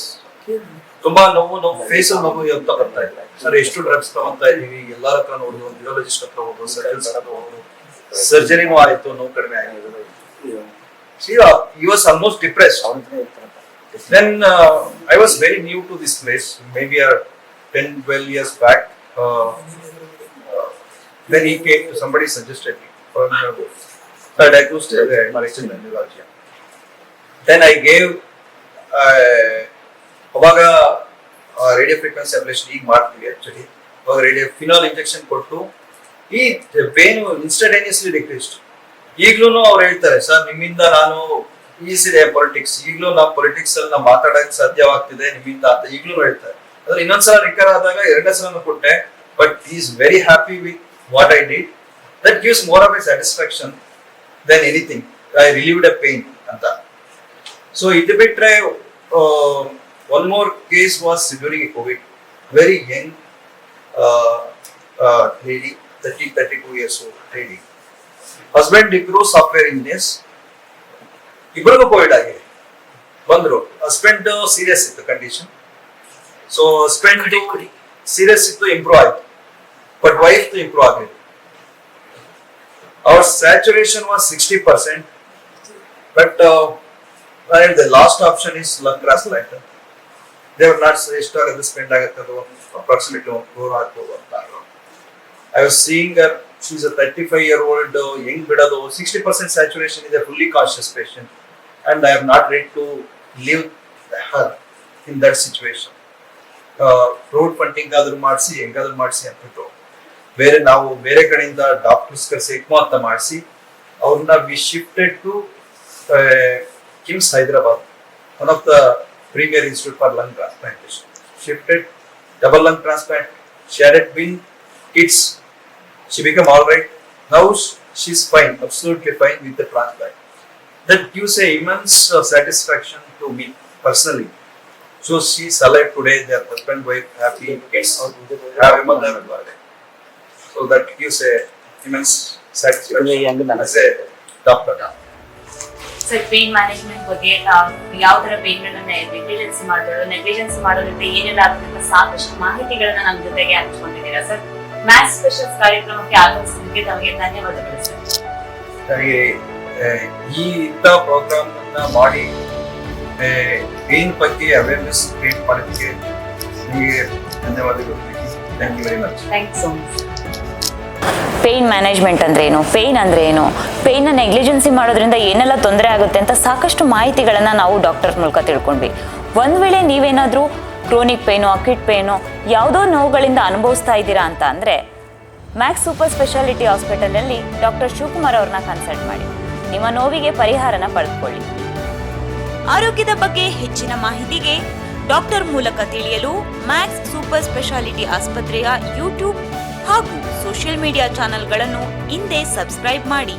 ತುಂಬಾ ನೋವು ಫೇಸ್ ನೋವು ಅಂತ ಬರ್ತಾ ಇಲ್ಲ. ಸರ್ ಎಷ್ಟು ಡ್ರಗ್ಸ್ ತಗೊಂತಾ ಇದೀವಿ, ಎಲ್ಲರ ಹತ್ರ ನೋಡುದು, ನ್ಯೂರಾಲಜಿಸ್ಟ್ ಹತ್ರ ಹೋಗುದು, ಸರ್ಜರಿನೂ ಆಯ್ತು, ನೋವು ಕಡಿಮೆ ಆಗಿದೆ. He was almost depressed. Then I was very new to this place, maybe 10-12 years back. Then he came to somebody suggested me for I diagnosed neuralgia. Then I gave ಅವಾಗ ರೇಡಿಯೋ ಫ್ರೀಕ್ವೆನ್ಸಿ ಅಬ್ಲೇಷನ್ ಈಗ ಮಾಡ್ತೀವಿ. Actually ಅವಾಗ radio phenol injection ಕೊಟ್ಟು ಈ pain instantaneously decreased. ಈಗ್ಲೂ ಅವ್ರು ಹೇಳ್ತಾರೆ, sir ನಿಮ್ಮಿಂದ ನಾನು ಈಸಿದೆ ಪೊಲಿಟಿಕ್ಸ್, ಈಗಲೂ ನಾವು ಪೊಲಿಟಿಕ್ಸ್ ಅಲ್ಲಿ ನಾವು ಮಾತಾಡಕ್ ಸಾಧ್ಯವಾಗ್ತಿದೆ ನಿಮ್ಮಿಂದ ಅಂತ ಈಗಲೂ ಹೇಳ್ತಾರೆ. ಅದ್ರ ಇನ್ನೊಂದ್ಸಲ ರಿಕವರ್ ಆದಾಗ 2ನೇ ಸಲ ಕೊಟ್ಟೆ, but he is very happy with what I did. That gives more of a satisfaction than anything. I relieved a pain ಅಂತ. So ಇದು ಬಿಟ್ರೆ one more case was during COVID. Very young lady, 32 years old lady. Husband ಇಬ್ರು software engineers, ಇಬ್ಬರಿಗೂ Covid ಆಗಿದೆ. ಬಂದ್ರು, husband serious ಇತ್ತು condition. So husband serious ಇತ್ತು, improve ಆಯ್ತು, ಬಟ್ ವೈಫ್ ಇಂಪ್ರೂವ್ ಆಗಲಿಲ್ಲ. Our saturation was 60%, but the last option is lung transplant. They were not ಎಷ್ಟು spend ಆಗುತ್ತೆ, ಅದು approximately 1 crore ಆಗ್ಬೋದು ಅಂತ. I was seeing her, she's a 35-year-old young biddado, 60% saturation is a fully conscious patient, and I am not ready to leave her in that situation. Road funding ಆದ್ರೂ ಮಾಡಿಸಿ, ಹೆಂಗಾದ್ರೂ ಮಾಡಿಸಿ ಅಂತಿತ್ತು. ನಾವು ಬೇರೆ ಕಡೆಯಿಂದ ಡಾಕ್ಟರ್ಸ್ ಕರೆಸಿ ಎಕ್ಮೋ ಅಂತ ಮಾಡಿಸಿ ಅವ್ರನ್ನ we shifted to KIMS Hyderabad, one of the premier institute for lung transplantation. Shifted double lung transplant. She had twin kids. She became all right. Now she's fine, absolutely fine with the transplant. That gives a immense satisfaction to me personally. So she's alive today. Their husband, wife, happy kids, have a mother. So that gives a immense satisfaction as a doctor. Sir, pain management ಬಗ್ಗೆ ಯಾವ ತರ pain ಗಳನ್ನ negligence ಮಾಡೋದ್ರಿಂದ ಏನೆಲ್ಲ ಆಗುತ್ತೆ ಸಾಕಷ್ಟು ಮಾಹಿತಿಗಳನ್ನ ನಮ್ಮ ಜೊತೆಗೆ ಹಂಚ್ಕೊಂಡಿದ್ದೀರಾ ಸರ್. ಮ್ಯಾಥ್ಸ್ ಸ್ಪೆಷಲ್ಸ್ ಕಾರ್ಯಕ್ರಮಕ್ಕೆ ಆಗಮಿಸಿದ್ದಕ್ಕೆ ತಮಗೆ ಧನ್ಯವಾದಗಳು ಸರ್. ನನಗೆ ಈ ಇಂಥ ಪ್ರೋಗ್ರಾಮ್ ಅನ್ನ ಮಾಡಿ ಪೇನ್ ಬಗ್ಗೆ ಅವೇರ್ನೆಸ್ ಕ್ರಿಯೇಟ್ ಮಾಡೋದಕ್ಕೆ ನಿಮಗೆ ಧನ್ಯವಾದಗಳು. Thank you very much. Thank you so much. Pain management ಅಂದ್ರೆ ಏನು, ಪೇಯ್ನ್ ಅಂದ್ರೆ ಏನು, ಪೇಯ್ನ ನೆಗ್ಲಿಜೆನ್ಸಿ ಮಾಡೋದ್ರಿಂದ ಏನೆಲ್ಲ ತೊಂದರೆ ಆಗುತ್ತೆ ಅಂತ ಸಾಕಷ್ಟು ಮಾಹಿತಿಗಳನ್ನು ನಾವು ಡಾಕ್ಟರ್ ಮೂಲಕ ತಿಳ್ಕೊಂಡ್ವಿ. ಒಂದು ವೇಳೆ ನೀವೇನಾದರೂ ಕ್ರೋನಿಕ್ ಪೇಯ್ನು, ಅಕ್ಯೂಟ್ ಪೇಯ್ನು, ಯಾವುದೋ ನೋವುಗಳಿಂದ ಅನುಭವಿಸ್ತಾ ಇದ್ದೀರಾ ಅಂತ ಅಂದರೆ ಮ್ಯಾಕ್ಸ್ ಸೂಪರ್ ಸ್ಪೆಷಾಲಿಟಿ ಹಾಸ್ಪಿಟಲಲ್ಲಿ ಡಾಕ್ಟರ್ ಶಿವಕುಮಾರ್ ಅವ್ರನ್ನ ಕನ್ಸಲ್ಟ್ ಮಾಡಿ ನಿಮ್ಮ ನೋವಿಗೆ ಪರಿಹಾರನ ಪಡೆದುಕೊಳ್ಳಿ. ಆರೋಗ್ಯದ ಬಗ್ಗೆ ಹೆಚ್ಚಿನ ಮಾಹಿತಿಗೆ ಡಾಕ್ಟರ್ ಮೂಲಕ ತಿಳಿಯಲು ಮ್ಯಾಕ್ಸ್ ಸೂಪರ್ ಸ್ಪೆಷಾಲಿಟಿ ಆಸ್ಪತ್ರೆಯ ಯೂಟ್ಯೂಬ್ ಹಾಗೂ ಸೋಷಿಯಲ್ ಮೀಡಿಯಾ ಚಾನೆಲ್ಗಳನ್ನು ಹಿಂದೆ ಸಬ್ಸ್ಕ್ರೈಬ್ ಮಾಡಿ.